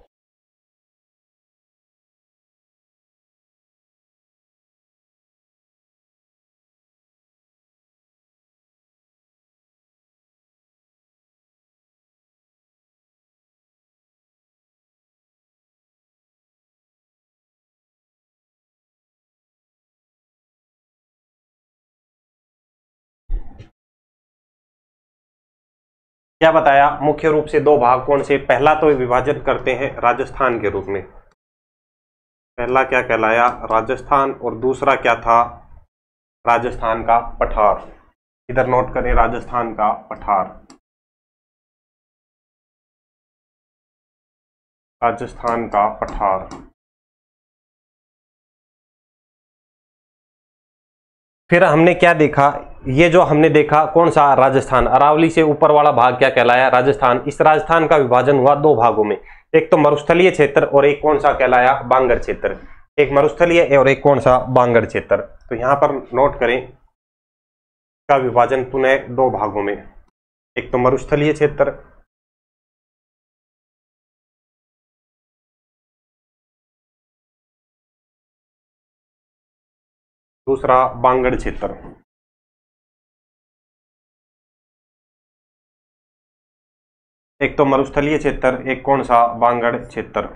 क्या बताया? मुख्य रूप से दो भाग कौन से? पहला तो विभाजन करते हैं राजस्थान के रूप में, पहला क्या कहलाया? राजस्थान। और दूसरा क्या था? राजस्थान का पठार। इधर नोट करें, राजस्थान का पठार, राजस्थान का पठार। फिर हमने क्या देखा? ये जो हमने देखा कौन सा? राजस्थान। अरावली से ऊपर वाला भाग क्या कहलाया? राजस्थान। इस राजस्थान का विभाजन हुआ दो भागों में, एक तो मरुस्थलीय क्षेत्र और एक कौन सा कहलाया? बांगर क्षेत्र। एक मरुस्थलीय और एक कौन सा? बांगर क्षेत्र। तो यहां पर नोट करें का विभाजन पुनः दो भागों में, एक तो मरुस्थलीय क्षेत्र, दूसरा बांगड़ क्षेत्र। एक तो मरुस्थलीय क्षेत्र, एक कौन सा? बांगड़ क्षेत्र।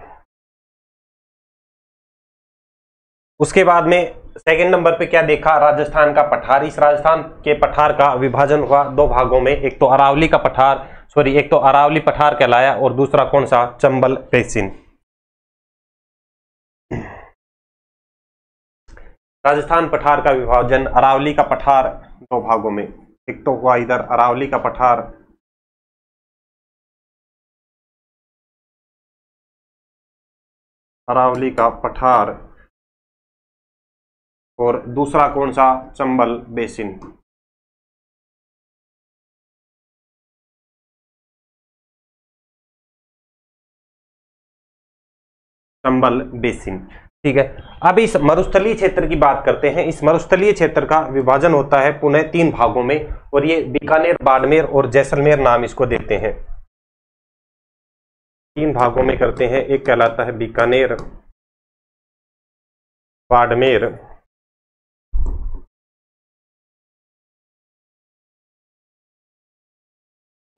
उसके बाद में सेकंड नंबर पे क्या देखा? राजस्थान का पठार। इस राजस्थान के पठार का विभाजन हुआ दो भागों में, एक तो अरावली का पठार, एक तो अरावली पठार कहलाया और दूसरा कौन सा? चंबल बेसिन। राजस्थान पठार का विभाजन अरावली का पठार दो भागों में, एक तो हुआ इधर अरावली का पठार, अरावली का पठार, और दूसरा कौन सा? चंबल बेसिन। चंबल बेसिन, ठीक है। अब इस मरुस्थलीय क्षेत्र की बात करते हैं। इस मरुस्थलीय क्षेत्र का विभाजन होता है पुनः तीन भागों में, और ये बीकानेर, बाड़मेर और जैसलमेर नाम इसको देते हैं। तीन भागों में करते हैं। एक कहलाता है बीकानेर बाड़मेर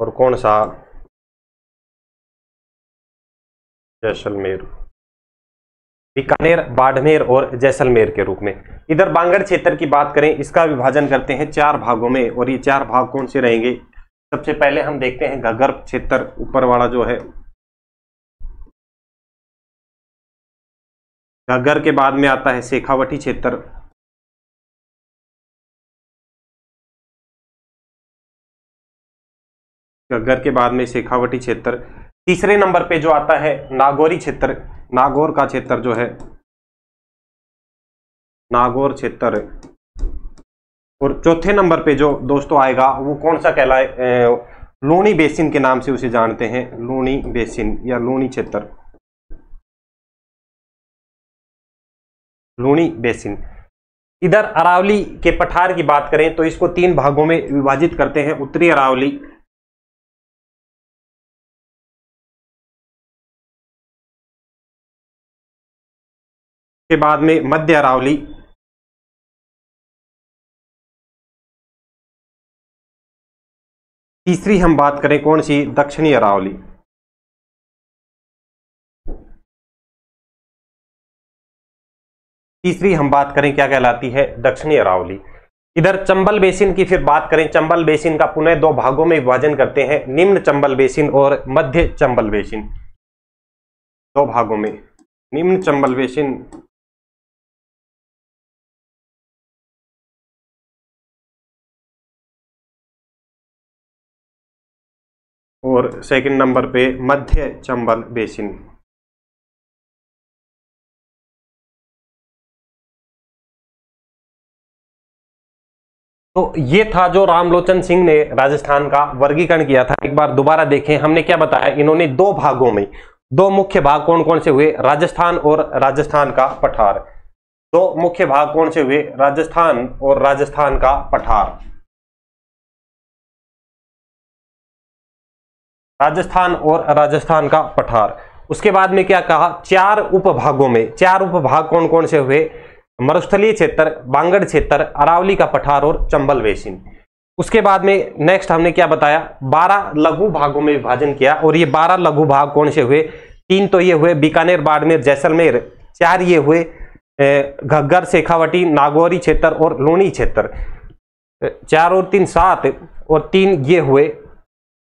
और कौन सा, जैसलमेर। बीकानेर, बाड़मेर और जैसलमेर के रूप में। इधर बांगड़ क्षेत्र की बात करें, इसका विभाजन करते हैं चार भागों में, और ये चार भाग कौन से रहेंगे। सबसे पहले हम देखते हैं घग्गर क्षेत्र, ऊपर वाला जो है घग्गर के बाद में आता है शेखावटी क्षेत्र, घग्गर के बाद में शेखावटी क्षेत्र। तीसरे नंबर पे जो आता है नागौरी क्षेत्र, नागौर का क्षेत्र जो है नागौर क्षेत्र। और चौथे नंबर पे जो दोस्तों आएगा वो कौन सा कहलाए, लूणी बेसिन के नाम से उसे जानते हैं, लूणी बेसिन या लूणी क्षेत्र, लूणी बेसिन। इधर अरावली के पठार की बात करें तो इसको तीन भागों में विभाजित करते हैं, उत्तरी अरावली, के बाद में मध्य अरावली, तीसरी हम बात करें कौन सी, दक्षिणी अरावली। तीसरी हम बात करें क्या कहलाती है, दक्षिणी अरावली। इधर चंबल बेसिन की फिर बात करें, चंबल बेसिन का पुनः दो भागों में विभाजन करते हैं, निम्न चंबल बेसिन और मध्य चंबल बेसिन। दो भागों में, निम्न चंबल बेसिन और सेकंड नंबर पे मध्य चंबल बेसिन। तो ये था जो रामलोचन सिंह ने राजस्थान का वर्गीकरण किया था। एक बार दोबारा देखें, हमने क्या बताया, इन्होंने दो भागों में, दो मुख्य भाग कौन कौन से हुए, राजस्थान और राजस्थान का पठार। दो मुख्य भाग कौन से हुए, राजस्थान और राजस्थान का पठार। राजस्थान और राजस्थान का पठार। उसके बाद में क्या कहा, चार उपभागों में, चार उपभाग कौन कौन से हुए, मरुस्थलीय क्षेत्र, बांगड़ क्षेत्र, अरावली का पठार और चंबल बेसिन। उसके बाद में नेक्स्ट हमने क्या बताया, 12 लघु भागों में विभाजन किया, और ये 12 लघु भाग कौन से हुए, तीन तो ये हुए बीकानेर, बाड़मेर, जैसलमेर, चार ये हुए घग्गर, शेखावटी, नागौरी क्षेत्र और लूणी क्षेत्र, चार और तीन 7, और तीन ये हुए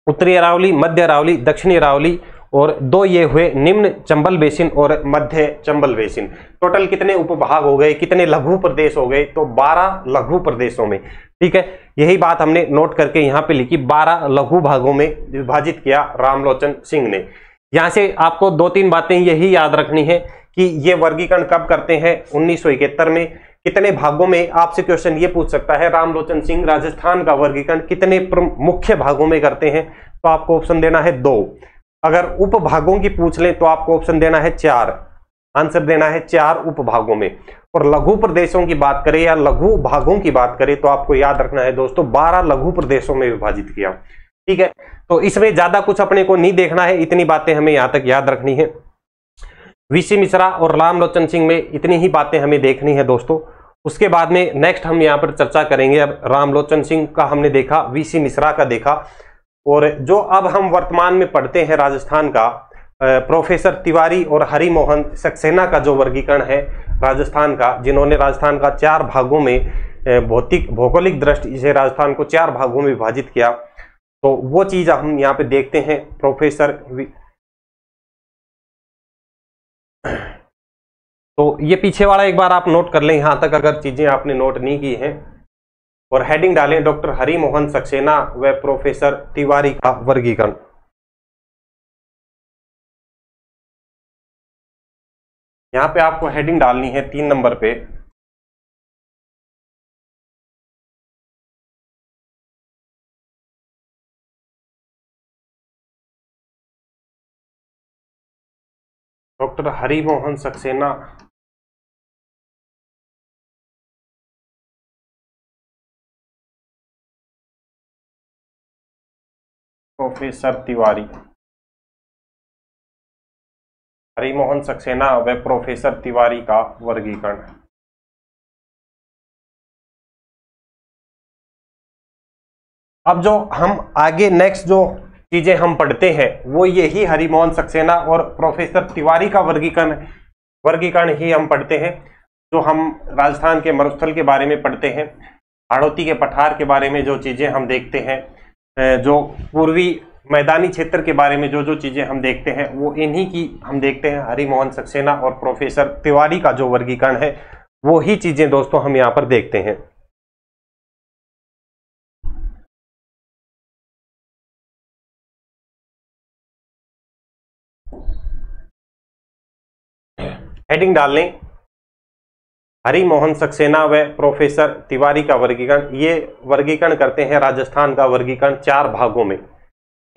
उत्तरी अरावली, मध्य अरावली, दक्षिणी अरावली, और दो ये हुए निम्न चंबल बेसिन और मध्य चंबल बेसिन। टोटल कितने उपभाग हो गए, कितने लघु प्रदेश हो गए, तो 12 लघु प्रदेशों में। ठीक है, यही बात हमने नोट करके यहाँ पे लिखी, 12 लघु भागों में विभाजित किया रामलोचन सिंह ने। यहाँ से आपको दो तीन बातें यही याद रखनी है कि ये वर्गीकरण कब करते हैं, 1971 में। कितने भागों में, आपसे क्वेश्चन ये पूछ सकता है, रामलोचन सिंह राजस्थान का वर्गीकरण कितने मुख्य भागों में करते हैं, तो आपको ऑप्शन देना है 2। अगर उपभागों की पूछ लें तो आपको ऑप्शन देना है 4, आंसर देना है 4 उपभागों में। और लघु प्रदेशों की बात करें या लघु भागों की बात करें तो आपको याद रखना है दोस्तों, 12 लघु प्रदेशों में विभाजित किया। ठीक है, तो इसमें ज्यादा कुछ अपने को नहीं देखना है, इतनी बातें हमें यहां तक याद रखनी है। वीसी मिश्रा और रामलोचन सिंह में इतनी ही बातें हमें देखनी है दोस्तों। उसके बाद में नेक्स्ट हम यहाँ पर चर्चा करेंगे। अब रामलोचन सिंह का हमने देखा, वीसी मिश्रा का देखा, और जो अब हम वर्तमान में पढ़ते हैं राजस्थान का, प्रोफेसर तिवारी और हरिमोहन सक्सेना का जो वर्गीकरण है राजस्थान का, जिन्होंने राजस्थान का 4 भागों में भौतिक भौगोलिक दृष्टि से राजस्थान को 4 भागों में विभाजित किया, तो वो चीज हम यहाँ पे देखते हैं। प्रोफेसर, तो ये पीछे वाला एक बार आप नोट कर लें यहां तक, अगर चीजें आपने नोट नहीं की हैं, और हेडिंग डालें डॉक्टर हरिमोहन सक्सेना व प्रोफेसर तिवारी का वर्गीकरण। यहां पे आपको हेडिंग डालनी है 3 नंबर पे, डॉक्टर हरिमोहन सक्सेना प्रोफेसर तिवारी। हरिमोहन सक्सेना व प्रोफेसर तिवारी का वर्गीकरण। अब जो हम आगे नेक्स्ट जो चीजें हम पढ़ते हैं वो यही हरिमोहन सक्सेना और प्रोफेसर तिवारी का वर्गीकरण ही हम पढ़ते हैं। जो हम राजस्थान के मरुस्थल के बारे में पढ़ते हैं, हाड़ौती के पठार के बारे में जो चीजें हम देखते हैं, जो पूर्वी मैदानी क्षेत्र के बारे में जो जो चीजें हम देखते हैं वो इन्हीं की हम देखते हैं। हरिमोहन सक्सेना और प्रोफेसर तिवारी का जो वर्गीकरण है वो ही चीजें दोस्तों हम यहाँ पर देखते हैं। हेडिंग डाल लें, हरिमोहन सक्सेना व प्रोफेसर तिवारी का वर्गीकरण। ये वर्गीकरण करते हैं राजस्थान का वर्गीकरण 4 भागों में।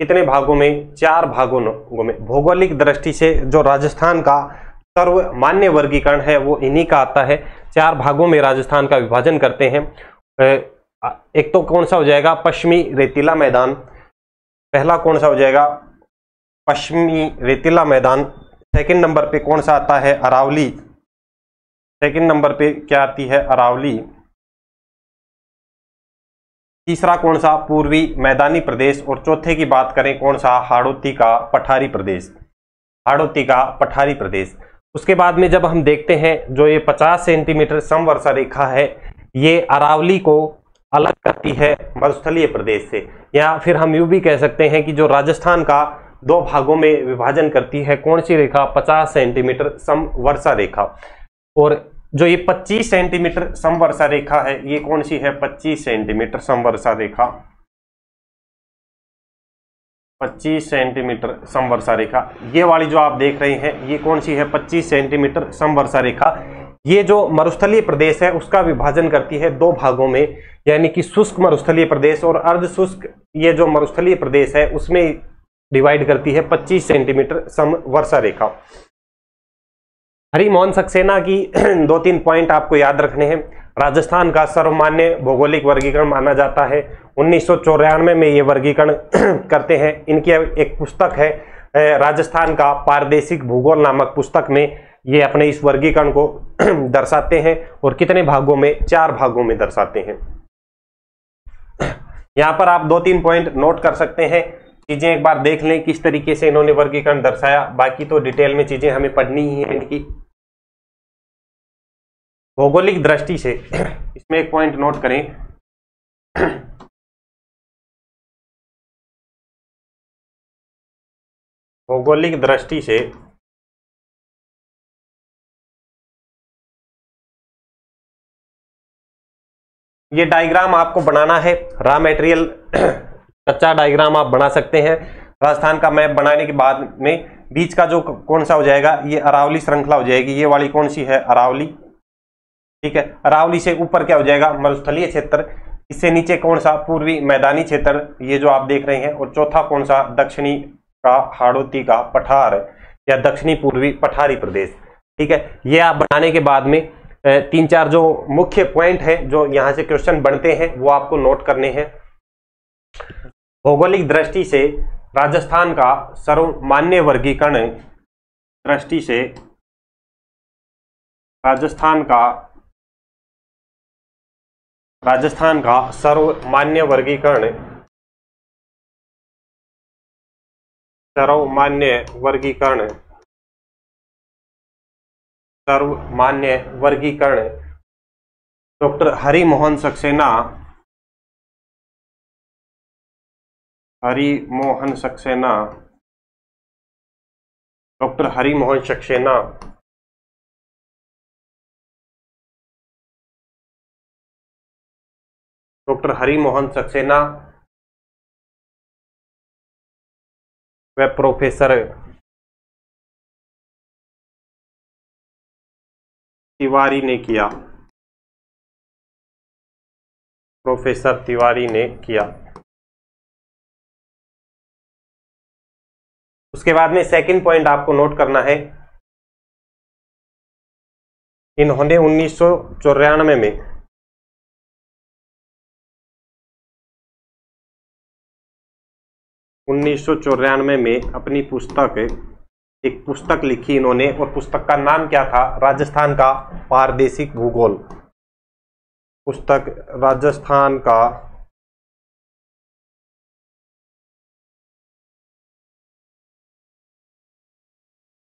कितने भागों में? 4 भागों में। भौगोलिक दृष्टि से जो राजस्थान का सर्वमान्य वर्गीकरण है वो इन्हीं का आता है। 4 भागों में राजस्थान का विभाजन करते हैं। एक तो कौन सा हो जाएगा? पश्चिमी रेतीला मैदान। पहला कौन सा हो जाएगा? पश्चिमी रेतीला मैदान। सेकंड नंबर पे कौन सा आता है? अरावली। सेकंड नंबर पे क्या आती है? अरावली। तीसरा कौन सा? पूर्वी मैदानी प्रदेश। और चौथे की बात करें कौन सा? हाड़ौती का पठारी प्रदेश। हाड़ौती का पठारी प्रदेश। उसके बाद में जब हम देखते हैं जो ये 50 सेंटीमीटर समवर्षा रेखा है ये अरावली को अलग करती है मरुस्थलीय प्रदेश से, या फिर हम यूं भी कह सकते हैं कि जो राजस्थान का 2 भागों में विभाजन करती है। कौन सी रेखा? 50 सेंटीमीटर समवर्षा रेखा। और जो ये 25 सेंटीमीटर समवर्षा रेखा है ये कौन सी है? 25 सेंटीमीटर समवर्षा रेखा। 25 सेंटीमीटर समवर्षा रेखा ये वाली जो आप देख रहे हैं ये कौन सी है? 25 सेंटीमीटर समवर्षा रेखा। ये जो मरुस्थलीय प्रदेश है उसका विभाजन करती है 2 भागों में, यानी कि शुष्क मरुस्थलीय प्रदेश और अर्ध शुष्क ये जो मरुस्थलीय प्रदेश है उसमें डिवाइड करती है 25 सेंटीमीटर समवर्षा रेखा। हरिमोहन सक्सेना की 2-3 पॉइंट आपको याद रखने हैं। राजस्थान का सर्वमान्य भौगोलिक वर्गीकरण माना जाता है। 1994 में ये वर्गीकरण करते हैं। इनकी एक पुस्तक है राजस्थान का पारदेशिक भूगोल नामक पुस्तक में ये अपने इस वर्गीकरण को दर्शाते हैं। और कितने भागों में? 4 भागों में दर्शाते हैं। यहाँ पर आप 2-3 पॉइंट नोट कर सकते हैं। चीजें एक बार देख लें किस तरीके से इन्होंने वर्गीकरण दर्शाया, बाकी तो डिटेल में चीजें हमें पढ़नी ही है इनकी। भौगोलिक दृष्टि से इसमें एक पॉइंट नोट करें, भौगोलिक दृष्टि से ये डायग्राम आपको बनाना है। रॉ मटेरियल कच्चा डायग्राम आप बना सकते हैं। राजस्थान का मैप बनाने के बाद में बीच का जो कौन सा हो जाएगा? ये अरावली श्रृंखला हो जाएगी। ये वाली कौन सी है? अरावली। ठीक है। अरावली से ऊपर क्या हो जाएगा? मरुस्थलीय क्षेत्र। इससे नीचे कौन सा? पूर्वी मैदानी क्षेत्र, ये जो आप देख रहे हैं। और चौथा कौन सा? दक्षिणी का हाड़ौती का पठार या दक्षिणी पूर्वी पठारी प्रदेश। ठीक है। ये आप बनाने के बाद में 3-4 जो मुख्य पॉइंट है जो यहां से क्वेश्चन बनते हैं वो आपको नोट करने हैं। भौगोलिक दृष्टि से राजस्थान का सर्वमान्य वर्गीकरण दृष्टि से राजस्थान का सर्वमान्य वर्गीकरण डॉक्टर हरिमोहन सक्सेना व प्रोफेसर तिवारी ने किया। उसके बाद में सेकंड पॉइंट आपको नोट करना है, इन्होंने 1994 में अपनी पुस्तक एक पुस्तक लिखी इन्होंने, और पुस्तक का नाम क्या था? राजस्थान का पारदेशिक भूगोल। पुस्तक राजस्थान का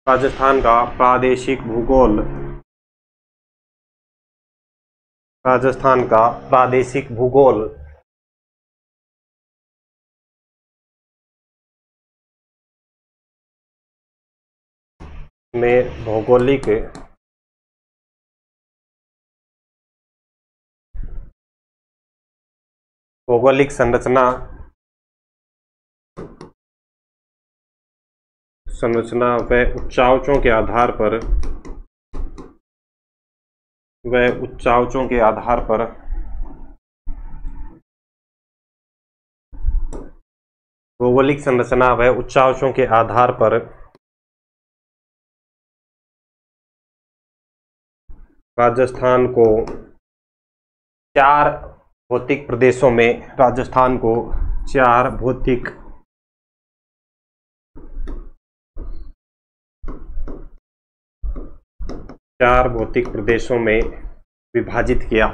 प्रादेशिक भूगोल। राजस्थान का प्रादेशिक भूगोल में भौगोलिक संरचना व उच्चांशों के आधार पर भौगोलिक संरचना व उच्चांशों के आधार पर राजस्थान को चार भौतिक प्रदेशों में चार भौतिक प्रदेशों में विभाजित किया।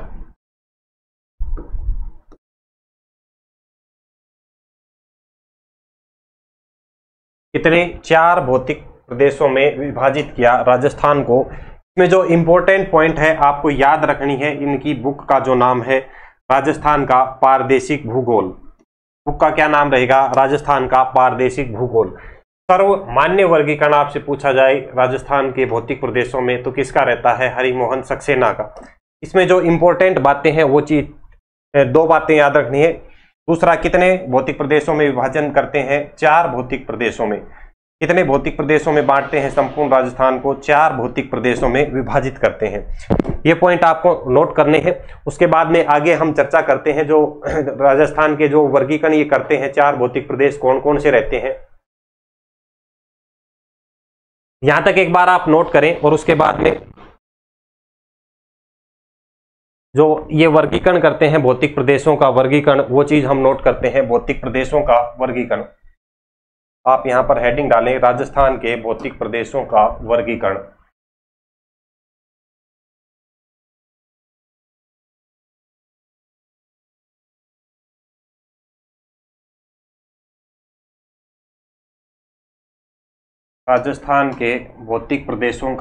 कितने? चार भौतिक प्रदेशों में विभाजित किया राजस्थान को। इसमें जो इंपॉर्टेंट पॉइंट है आपको याद रखनी है, इनकी बुक का जो नाम है राजस्थान का पारदेशिक भूगोल। बुक का क्या नाम रहेगा? राजस्थान का पारदेशिक भूगोल। सर्वमान्य वर्गीकरण आपसे पूछा जाए राजस्थान के भौतिक प्रदेशों में तो किसका रहता है? हरिमोहन सक्सेना का। इसमें जो इंपॉर्टेंट बातें हैं वो चीज, दो बातें याद रखनी है। दूसरा, कितने भौतिक प्रदेशों में विभाजन करते हैं? चार भौतिक प्रदेशों में। कितने भौतिक प्रदेशों में बांटते हैं संपूर्ण राजस्थान को? चार भौतिक प्रदेशों में विभाजित करते हैं। ये पॉइंट आपको नोट करने हैं। उसके बाद में आगे हम चर्चा करते हैं जो राजस्थान के जो वर्गीकरण ये करते हैं, चार भौतिक प्रदेश कौन कौन से रहते हैं, यहां तक एक बार आप नोट करें। और उसके बाद में जो ये वर्गीकरण करते हैं भौतिक प्रदेशों का वर्गीकरण, वो चीज हम नोट करते हैं। भौतिक प्रदेशों का वर्गीकरण, आप यहां पर हेडिंग डालें राजस्थान के भौतिक प्रदेशों का वर्गीकरण। राजस्थान के भौतिक प्रदेशों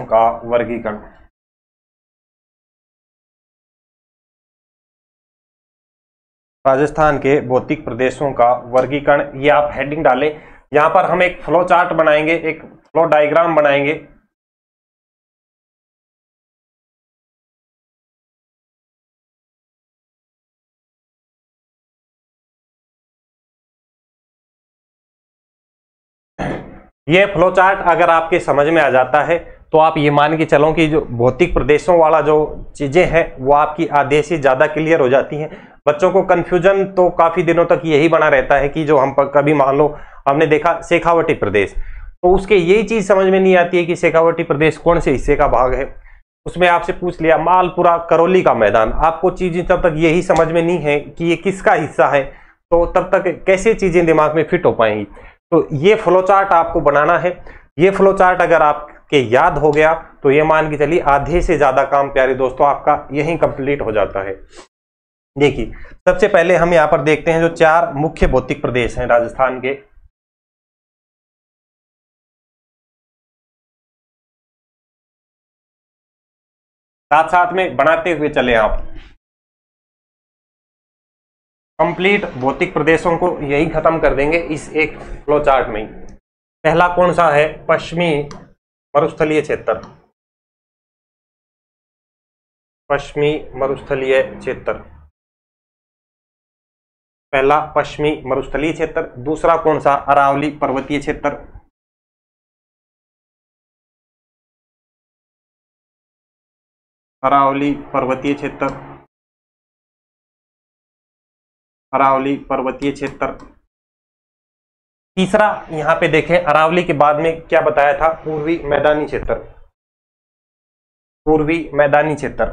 का वर्गीकरण। राजस्थान के भौतिक प्रदेशों का वर्गीकरण, ये आप हेडिंग डालें। यहां पर हम एक फ्लो चार्ट बनाएंगे, एक फ्लो डायग्राम बनाएंगे। ये फ्लो चार्ट अगर आपके समझ में आ जाता है तो आप ये मान के चलो कि जो भौतिक प्रदेशों वाला जो चीजें हैं वो आपकी आधे से ज्यादा क्लियर हो जाती हैं। बच्चों को कंफ्यूजन तो काफी दिनों तक यही बना रहता है कि जो हम कभी मान लो हमने देखा शेखावटी प्रदेश, तो उसके यही चीज समझ में नहीं आती है कि शेखावटी प्रदेश कौन से हिस्से का भाग है। उसमें आपसे पूछ लिया मालपुरा करौली का मैदान, आपको चीजें तब तक यही समझ में नहीं है कि ये किसका हिस्सा है, तो तब तक कैसे चीजें दिमाग में फिट हो पाएंगी। तो ये फ्लो चार्ट आपको बनाना है। ये फ्लो चार्ट अगर आपके याद हो गया तो ये मान के चलिए आधे से ज्यादा काम प्यारे दोस्तों आपका यहीं कंप्लीट हो जाता है। देखिए, सबसे पहले हम यहां पर देखते हैं जो चार मुख्य भौतिक प्रदेश हैं राजस्थान के। साथ साथ में बनाते हुए चले आप। कंप्लीट भौतिक प्रदेशों को यही खत्म कर देंगे इस एक फ्लो चार्ट में। पहला कौन सा है? पश्चिमी मरुस्थलीय क्षेत्र। पश्चिमी मरुस्थलीय क्षेत्र, पहला पश्चिमी मरुस्थलीय क्षेत्र। दूसरा कौन सा? अरावली पर्वतीय क्षेत्र। अरावली पर्वतीय क्षेत्र, अरावली पर्वतीय क्षेत्र। तीसरा यहां पे देखें, अरावली के बाद में क्या बताया था? पूर्वी मैदानी क्षेत्र। पूर्वी मैदानी क्षेत्र।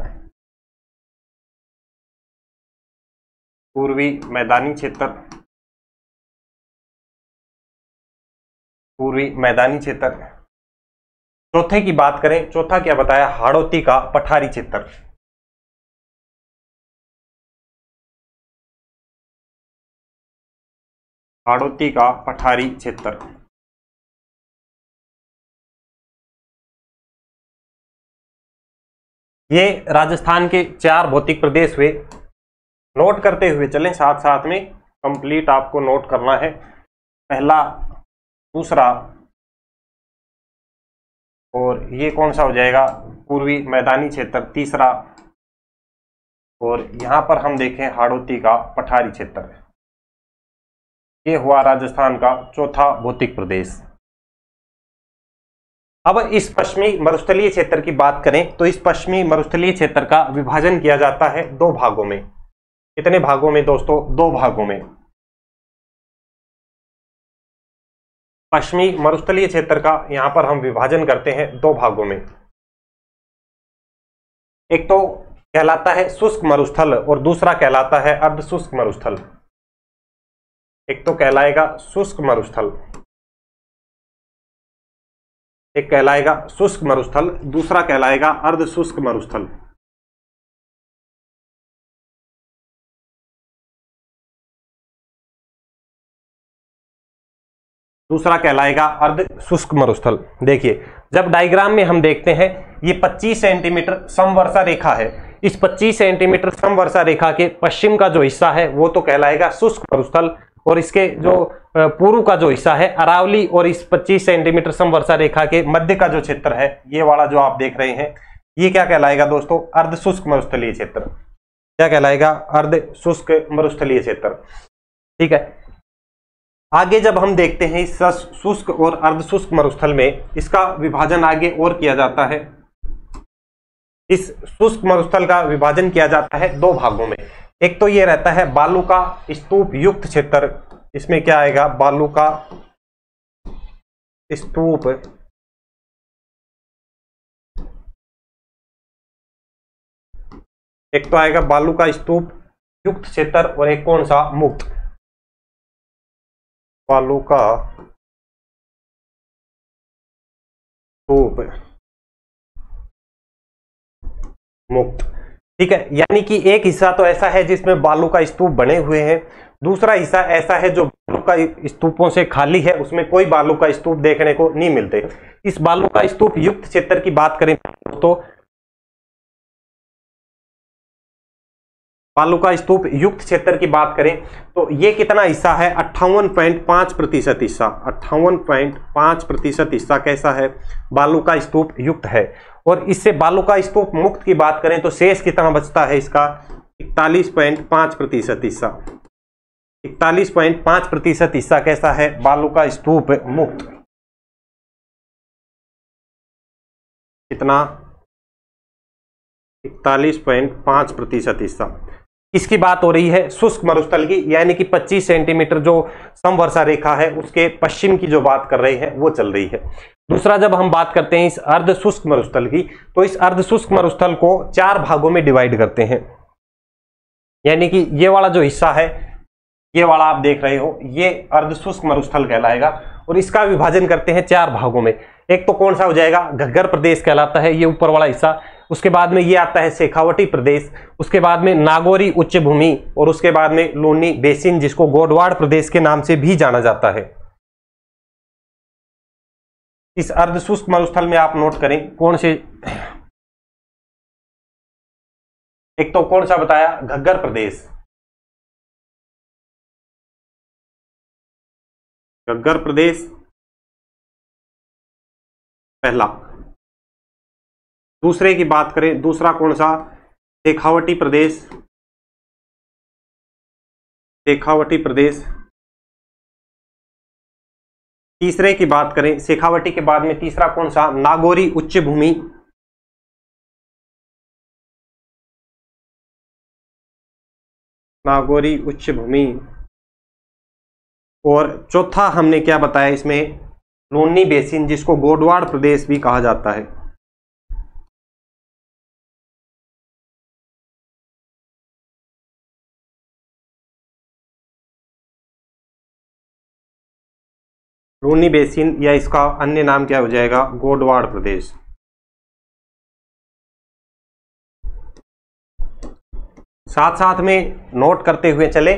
पूर्वी मैदानी क्षेत्र, पूर्वी मैदानी क्षेत्र। चौथे की बात करें, चौथा क्या बताया, हाड़ौती का पठारी क्षेत्र। हाड़ौती का पठारी क्षेत्र। ये राजस्थान के 4 भौतिक प्रदेश हुए। नोट करते हुए चलें, साथ साथ में कंप्लीट आपको नोट करना है। पहला, दूसरा, और ये कौन सा हो जाएगा, पूर्वी मैदानी क्षेत्र तीसरा, और यहां पर हम देखें हाड़ौती का पठारी क्षेत्र। ये हुआ राजस्थान का चौथा भौतिक प्रदेश। अब इस पश्चिमी मरुस्थलीय क्षेत्र की बात करें तो इस पश्चिमी मरुस्थलीय क्षेत्र का विभाजन किया जाता है 2 भागों में। कितने भागों में दोस्तों, 2 भागों में। पश्चिमी मरुस्थलीय क्षेत्र का यहां पर हम विभाजन करते हैं 2 भागों में। एक तो कहलाता है शुष्क मरुस्थल और दूसरा कहलाता है अर्ध शुष्क मरुस्थल। एक तो कहलाएगा शुष्क मरुस्थल, एक कहलाएगा शुष्क मरुस्थल, दूसरा कहलाएगा अर्ध शुष्क मरुस्थल। दूसरा कहलाएगा अर्ध शुष्क मरुस्थल। देखिए, जब डायग्राम में हम देखते हैं ये 25 सेंटीमीटर समवर्षा रेखा है। इस 25 सेंटीमीटर समवर्षा रेखा के पश्चिम का जो हिस्सा है वो तो कहलाएगा शुष्क मरुस्थल, और इसके जो पूर्व का जो हिस्सा है अरावली, और इस 25 सेंटीमीटर समवर्षा रेखा के मध्य का जो क्षेत्र है, ये वाला जो आप देख रहे हैं, ये क्या कहलाएगा दोस्तों, अर्ध शुष्क मरुस्थलीय क्षेत्र। क्या कहलाएगा, अर्ध शुष्क मरुस्थलीय क्षेत्र। ठीक है, आगे जब हम देखते हैं इस शुष्क और अर्ध शुष्क मरुस्थल में, इसका विभाजन आगे और किया जाता है। इस शुष्क मरुस्थल का विभाजन किया जाता है 2 भागों में। एक तो ये रहता है बालू का स्तूप युक्त क्षेत्र। इसमें क्या आएगा, बालू का स्तूप एक तो आएगा बालू का स्तूप युक्त क्षेत्र, और एक कौन सा, मुक्त, बालू का स्तूप मुक्त। ठीक है, यानी कि एक हिस्सा तो ऐसा है जिसमें बालू का स्तूप बने हुए हैं, दूसरा हिस्सा ऐसा है जो बालू का स्तूपों से खाली है, उसमें कोई बालू का स्तूप देखने को नहीं मिलते। इस बालू का स्तूप युक्त क्षेत्र की बात करें तो बालू का स्तूप युक्त क्षेत्र की बात करें तो ये कितना हिस्सा है, 58.5% हिस्सा। 58.5% हिस्सा कैसा है, बालू का स्तूप युक्त है। और इससे बालू का स्तूप मुक्त की बात करें तो शेष कितना बचता है इसका, 41.5% हिस्सा। 41.5% हिस्सा कैसा है, बालू का स्तूप मुक्त। कितना, 41.5% हिस्सा। इसकी बात हो रही है शुष्क मरुस्थल की, यानी कि 25 सेंटीमीटर जो समवर्षा रेखा है उसके पश्चिम की जो बात कर रहे हैं वो चल रही है। दूसरा, जब हम बात करते हैं इस अर्ध शुष्क मरुस्थल की, तो इस अर्ध शुष्क मरुस्थल को 4 भागों में डिवाइड करते हैं। यानी कि ये वाला जो हिस्सा है, ये वाला आप देख रहे हो, ये अर्ध शुष्क मरुस्थल कहलाएगा, और इसका विभाजन करते हैं 4 भागों में। एक तो कौन सा हो जाएगा, घग्गर प्रदेश कहलाता है, ये ऊपर वाला हिस्सा। उसके बाद में ये आता है शेखावटी प्रदेश, उसके बाद में नागौरी उच्च भूमि, और उसके बाद में लूनी बेसिन, जिसको गोडवाड़ प्रदेश के नाम से भी जाना जाता है। इस अर्ध शुष्क मरुस्थल में आप नोट करें कौन से, एक तो कौन सा बताया, घग्गर प्रदेश। घग्गर प्रदेश पहला। दूसरे की बात करें, दूसरा कौन सा, शेखावटी प्रदेश। शेखावटी प्रदेश। तीसरे की बात करें, शेखावटी के बाद में तीसरा कौन सा, नागौरी उच्च भूमि। नागौरी उच्च भूमि। और चौथा हमने क्या बताया इसमें, लूनी बेसिन, जिसको गोडवाड़ प्रदेश भी कहा जाता है। लूनी बेसिन, या इसका अन्य नाम क्या हो जाएगा, गोडवाड़ प्रदेश। साथ साथ में नोट करते हुए चले,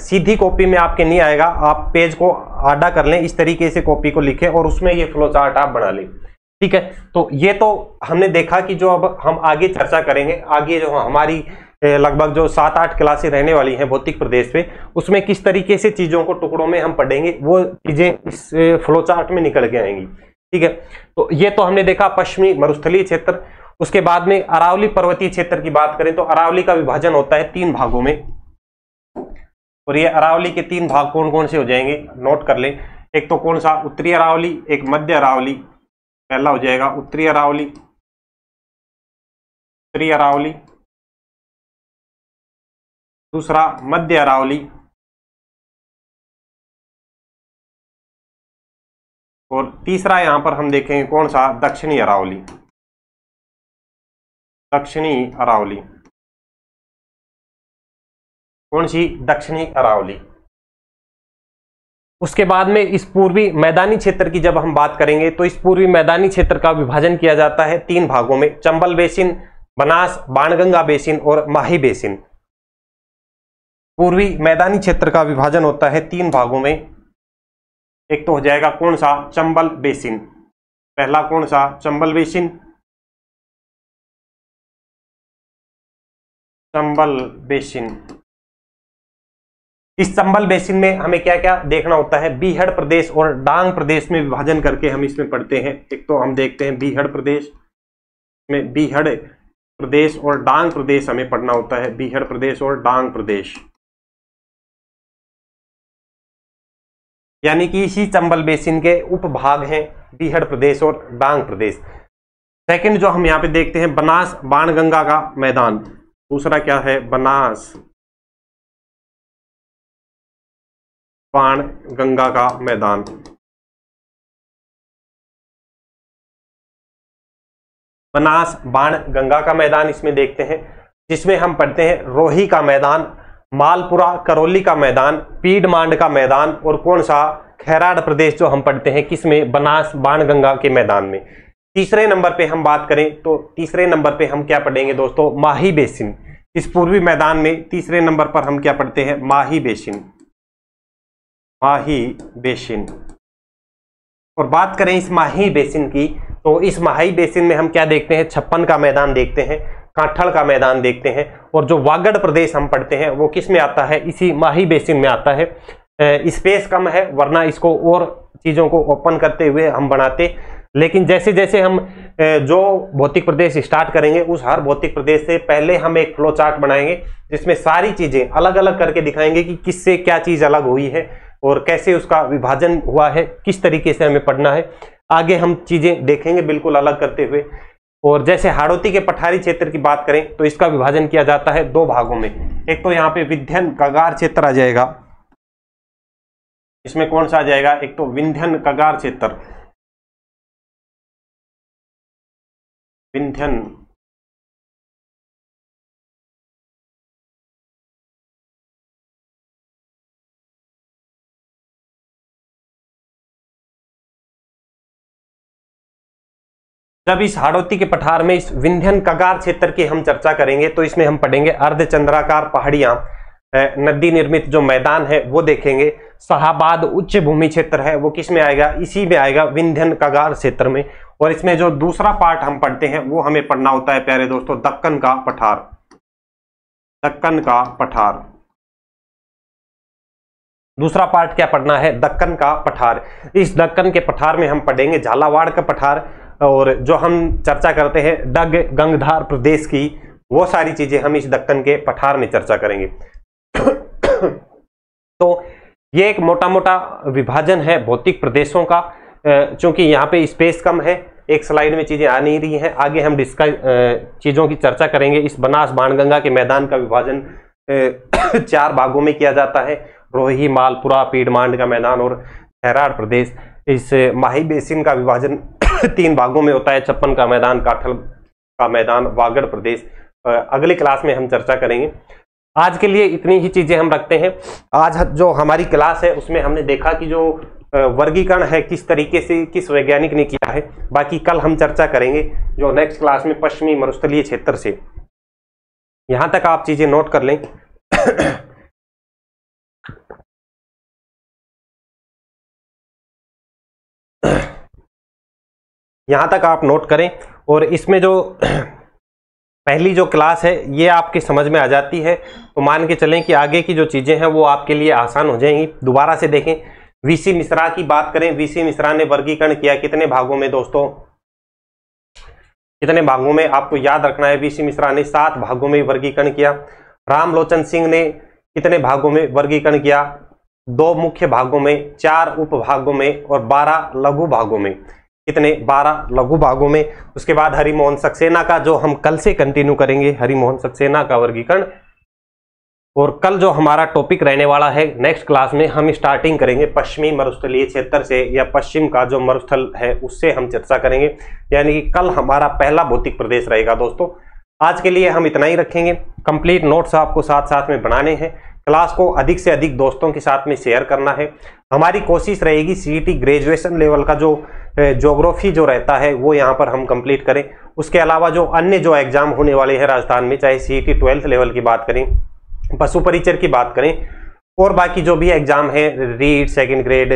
सीधी कॉपी में आपके नहीं आएगा, आप पेज को आड़ा कर लें, इस तरीके से कॉपी को लिखें और उसमें ये फ्लो चार्ट आप बना लें। ठीक है, तो ये तो हमने देखा कि जो अब हम आगे चर्चा करेंगे, आगे जो हमारी लगभग जो 7-8 क्लासें रहने वाली हैं भौतिक प्रदेश पे, उसमें किस तरीके से चीजों को टुकड़ों में हम पढ़ेंगे, वो चीजें इस फ्लो चार्ट में निकल के आएंगी। ठीक है, तो ये तो हमने देखा पश्चिमी मरुस्थलीय क्षेत्र। उसके बाद में अरावली पर्वतीय क्षेत्र की बात करें तो अरावली का विभाजन होता है 3 भागों में, और ये अरावली के 3 भाग कौन कौन से हो जाएंगे, नोट कर लें। एक तो कौन सा, उत्तरी अरावली, एक मध्य अरावली, पहला हो जाएगा उत्तरी अरावली, उत्तरी अरावली, दूसरा मध्य अरावली, और तीसरा यहां पर हम देखेंगे कौन सा, दक्षिणी अरावली, दक्षिणी अरावली। कौन सी, दक्षिणी अरावली। उसके बाद में इस पूर्वी मैदानी क्षेत्र की जब हम बात करेंगे तो इस पूर्वी मैदानी क्षेत्र का विभाजन किया जाता है 3 भागों में, चंबल बेसिन, बनास बाणगंगा बेसिन और माही बेसिन। पूर्वी मैदानी क्षेत्र का विभाजन होता है 3 भागों में। एक तो हो जाएगा कौन सा, चंबल बेसिन, पहला कौन सा, चंबल बेसिन, चंबल बेसिन। इस चंबल बेसिन में हमें क्या क्या देखना होता है, बीहड़ प्रदेश और डांग प्रदेश में विभाजन करके हम इसमें पढ़ते हैं। एक तो हम देखते हैं बीहड़ प्रदेश में, बीहड़ प्रदेश और डांग प्रदेश हमें पढ़ना होता है, बीहड़ प्रदेश और डांग प्रदेश, यानी कि इसी चंबल बेसिन के उपभाग हैं बीहड़ प्रदेश और डांग प्रदेश। सेकंड जो हम यहाँ पे देखते हैं, बनास बाणगंगा का मैदान, दूसरा क्या है, बनास बाणगंगा का मैदान। बनास बाणगंगा का मैदान इसमें देखते हैं, जिसमें हम पढ़ते हैं रोही का मैदान, मालपुरा करौली का मैदान, पीडमांड का मैदान, और कौन सा, खैराड़ प्रदेश जो हम पढ़ते हैं किसमें, बनास बाणगंगा के मैदान में। तीसरे नंबर पे हम बात करें तो तीसरे नंबर पे हम क्या पढ़ेंगे दोस्तों, माही बेसिन। इस पूर्वी मैदान में तीसरे नंबर पर हम क्या पढ़ते हैं, माही बेसिन, माही बेसिन। और बात करें इस माही बेसिन की तो इस माही बेसिन में हम क्या देखते हैं, छप्पन का मैदान देखते हैं, कांठल का मैदान देखते हैं, और जो वागड़ प्रदेश हम पढ़ते हैं वो किस में आता है, इसी माही बेसिन में आता है। स्पेस कम है, वरना इसको और चीजों को ओपन करते हुए हम बनाते, लेकिन जैसे जैसे हम जो भौतिक प्रदेश स्टार्ट करेंगे उस हर भौतिक प्रदेश से पहले हम एक फ्लो चार्ट बनाएंगे जिसमें सारी चीजें अलग अलग करके दिखाएंगे कि किससे क्या चीज अलग हुई है और कैसे उसका विभाजन हुआ है, किस तरीके से हमें पढ़ना है। आगे हम चीजें देखेंगे बिल्कुल अलग करते हुए। और जैसे हाड़ौती के पठारी क्षेत्र की बात करें तो इसका विभाजन किया जाता है 2 भागों में। एक तो यहाँ पे विंध्यन कगार क्षेत्र आ जाएगा, इसमें कौन सा आ जाएगा, एक तो विंध्यन कगार क्षेत्र, विंध्यन जब इस हाड़ौती के पठार में इस विंध्यन कगार क्षेत्र की हम चर्चा करेंगे तो इसमें हम पढ़ेंगे अर्धचंद्राकार पहाड़ियां, नदी निर्मित जो मैदान है वो देखेंगे। शाहाबाद उच्च भूमि क्षेत्र है वो किस में आएगा, इसी में आएगा, विंध्यन कगार क्षेत्र में। और इसमें जो दूसरा पार्ट हम पढ़ते हैं वो हमें पढ़ना होता है प्यारे दोस्तों, दक्कन का पठार, दक्कन का पठार। दूसरा पार्ट क्या पढ़ना है, दक्कन का पठार। इस दक्कन के पठार में हम पढ़ेंगे झालावाड़ का पठार, और जो हम चर्चा करते हैं डग गंगधार प्रदेश की, वो सारी चीजें हम इस दक्कन के पठार में चर्चा करेंगे। तो ये एक मोटा मोटा विभाजन है भौतिक प्रदेशों का। चूंकि यहाँ पे स्पेस कम है, एक स्लाइड में चीजें आ नहीं रही हैं, आगे हम चीजों की चर्चा करेंगे। इस बनास बाणगंगा के मैदान का विभाजन 4 भागों में किया जाता है, रोही, मालपुरा, पीडमांड का मैदान और खैराड़ प्रदेश। इस माही बेसिन का विभाजन 3 भागों में होता है, छप्पन का मैदान, काठल का मैदान, वागड़ प्रदेश। अगली क्लास में हम चर्चा करेंगे। आज के लिए इतनी ही चीजें हम रखते हैं। आज जो हमारी क्लास है उसमें हमने देखा कि जो वर्गीकरण है किस तरीके से किस वैज्ञानिक ने किया है, बाकी कल हम चर्चा करेंगे जो नेक्स्ट क्लास में पश्चिमी मरुस्थलीय क्षेत्र से। यहां तक आप चीजें नोट कर लें। यहां तक आप नोट करें और इसमें जो पहली जो क्लास है ये आपके समझ में आ जाती है तो मान के चलें कि आगे की जो चीजें हैं वो आपके लिए आसान हो जाएंगी। दोबारा से देखें, वीसी मिश्रा की बात करें, वीसी मिश्रा ने वर्गीकरण किया कितने भागों में दोस्तों, कितने भागों में आपको याद रखना है, वीसी मिश्रा ने 7 भागों में वर्गीकरण किया। रामलोचन सिंह ने कितने भागों में वर्गीकरण किया, 2 मुख्य भागों में, 4 उपभागों में और 12 लघु भागों में। कितने, 12 लघु भागों में। उसके बाद हरिमोहन सक्सेना का जो हम कल से कंटिन्यू करेंगे, हरिमोहन सक्सेना का वर्गीकरण। और कल जो हमारा टॉपिक रहने वाला है नेक्स्ट क्लास में हम स्टार्टिंग करेंगे पश्चिमी मरुस्थलीय क्षेत्र से, या पश्चिम का जो मरुस्थल है उससे हम चर्चा करेंगे, यानी कि कल हमारा पहला भौतिक प्रदेश रहेगा दोस्तों। आज के लिए हम इतना ही रखेंगे। कंप्लीट नोट्स आपको साथ साथ में बनाने हैं। क्लास को अधिक से अधिक दोस्तों के साथ में शेयर करना है। हमारी कोशिश रहेगी सीईटी ग्रेजुएशन लेवल का जो ज्योग्राफी जो रहता है वो यहाँ पर हम कंप्लीट करें। उसके अलावा जो अन्य जो एग्जाम होने वाले हैं राजस्थान में, चाहे सीईटी 12th लेवल की बात करें, पशु परिचर की बात करें और बाकी जो भी एग्जाम है, read, second grade,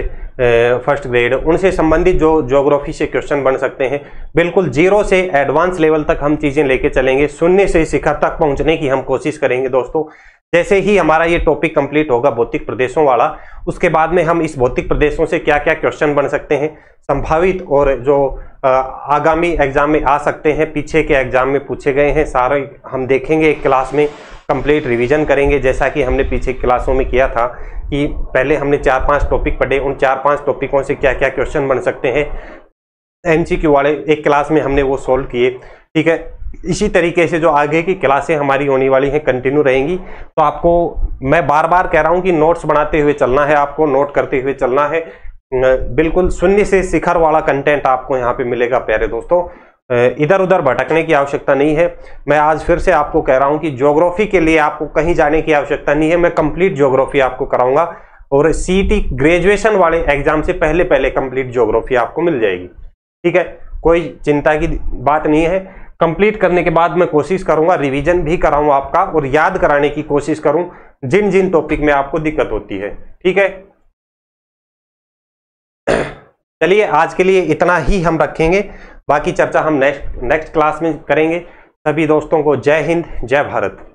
first grade, उनसे संबंधित जो ज्योग्राफी से क्वेश्चन बन सकते हैं, बिल्कुल 0 से एडवांस लेवल तक हम चीजें लेके चलेंगे। शून्य से शिखर तक पहुंचने की हम कोशिश करेंगे दोस्तों। जैसे ही हमारा ये टॉपिक कंप्लीट होगा भौतिक प्रदेशों वाला, उसके बाद में हम इस भौतिक प्रदेशों से क्या क्या क्वेश्चन बन सकते हैं, संभावित और जो आगामी एग्जाम में आ सकते हैं, पीछे के एग्जाम में पूछे गए हैं, सारे हम देखेंगे एक क्लास में, कंप्लीट रिवीजन करेंगे। जैसा कि हमने पीछे क्लासों में किया था कि पहले हमने 4-5 टॉपिक पढ़े, उन 4-5 टॉपिकों से क्या क्या क्वेश्चन बन सकते हैं एमसीक्यू वाले, एक क्लास में हमने वो सोल्व किए। ठीक है, इसी तरीके से जो आगे की क्लासें हमारी होने वाली हैं कंटिन्यू रहेंगी। तो आपको मैं बार बार कह रहा हूं कि नोट्स बनाते हुए चलना है, आपको नोट करते हुए चलना है। बिल्कुल शून्य से शिखर वाला कंटेंट आपको यहाँ पे मिलेगा प्यारे दोस्तों। इधर उधर भटकने की आवश्यकता नहीं है। मैं आज फिर से आपको कह रहा हूं कि ज्योग्राफी के लिए आपको कहीं जाने की आवश्यकता नहीं है। मैं कंप्लीट ज्योग्राफी आपको कराऊंगा और सीईटी ग्रेजुएशन वाले एग्जाम से पहले पहले कंप्लीट ज्योग्राफी आपको मिल जाएगी। ठीक है, कोई चिंता की बात नहीं है। कंप्लीट करने के बाद मैं कोशिश करूंगा रिवीजन भी कराऊं आपका और याद कराने की कोशिश करूं जिन जिन टॉपिक में आपको दिक्कत होती है। ठीक है, चलिए आज के लिए इतना ही हम रखेंगे, बाकी चर्चा हम नेक्स्ट क्लास में करेंगे। सभी दोस्तों को जय हिंद, जय भारत।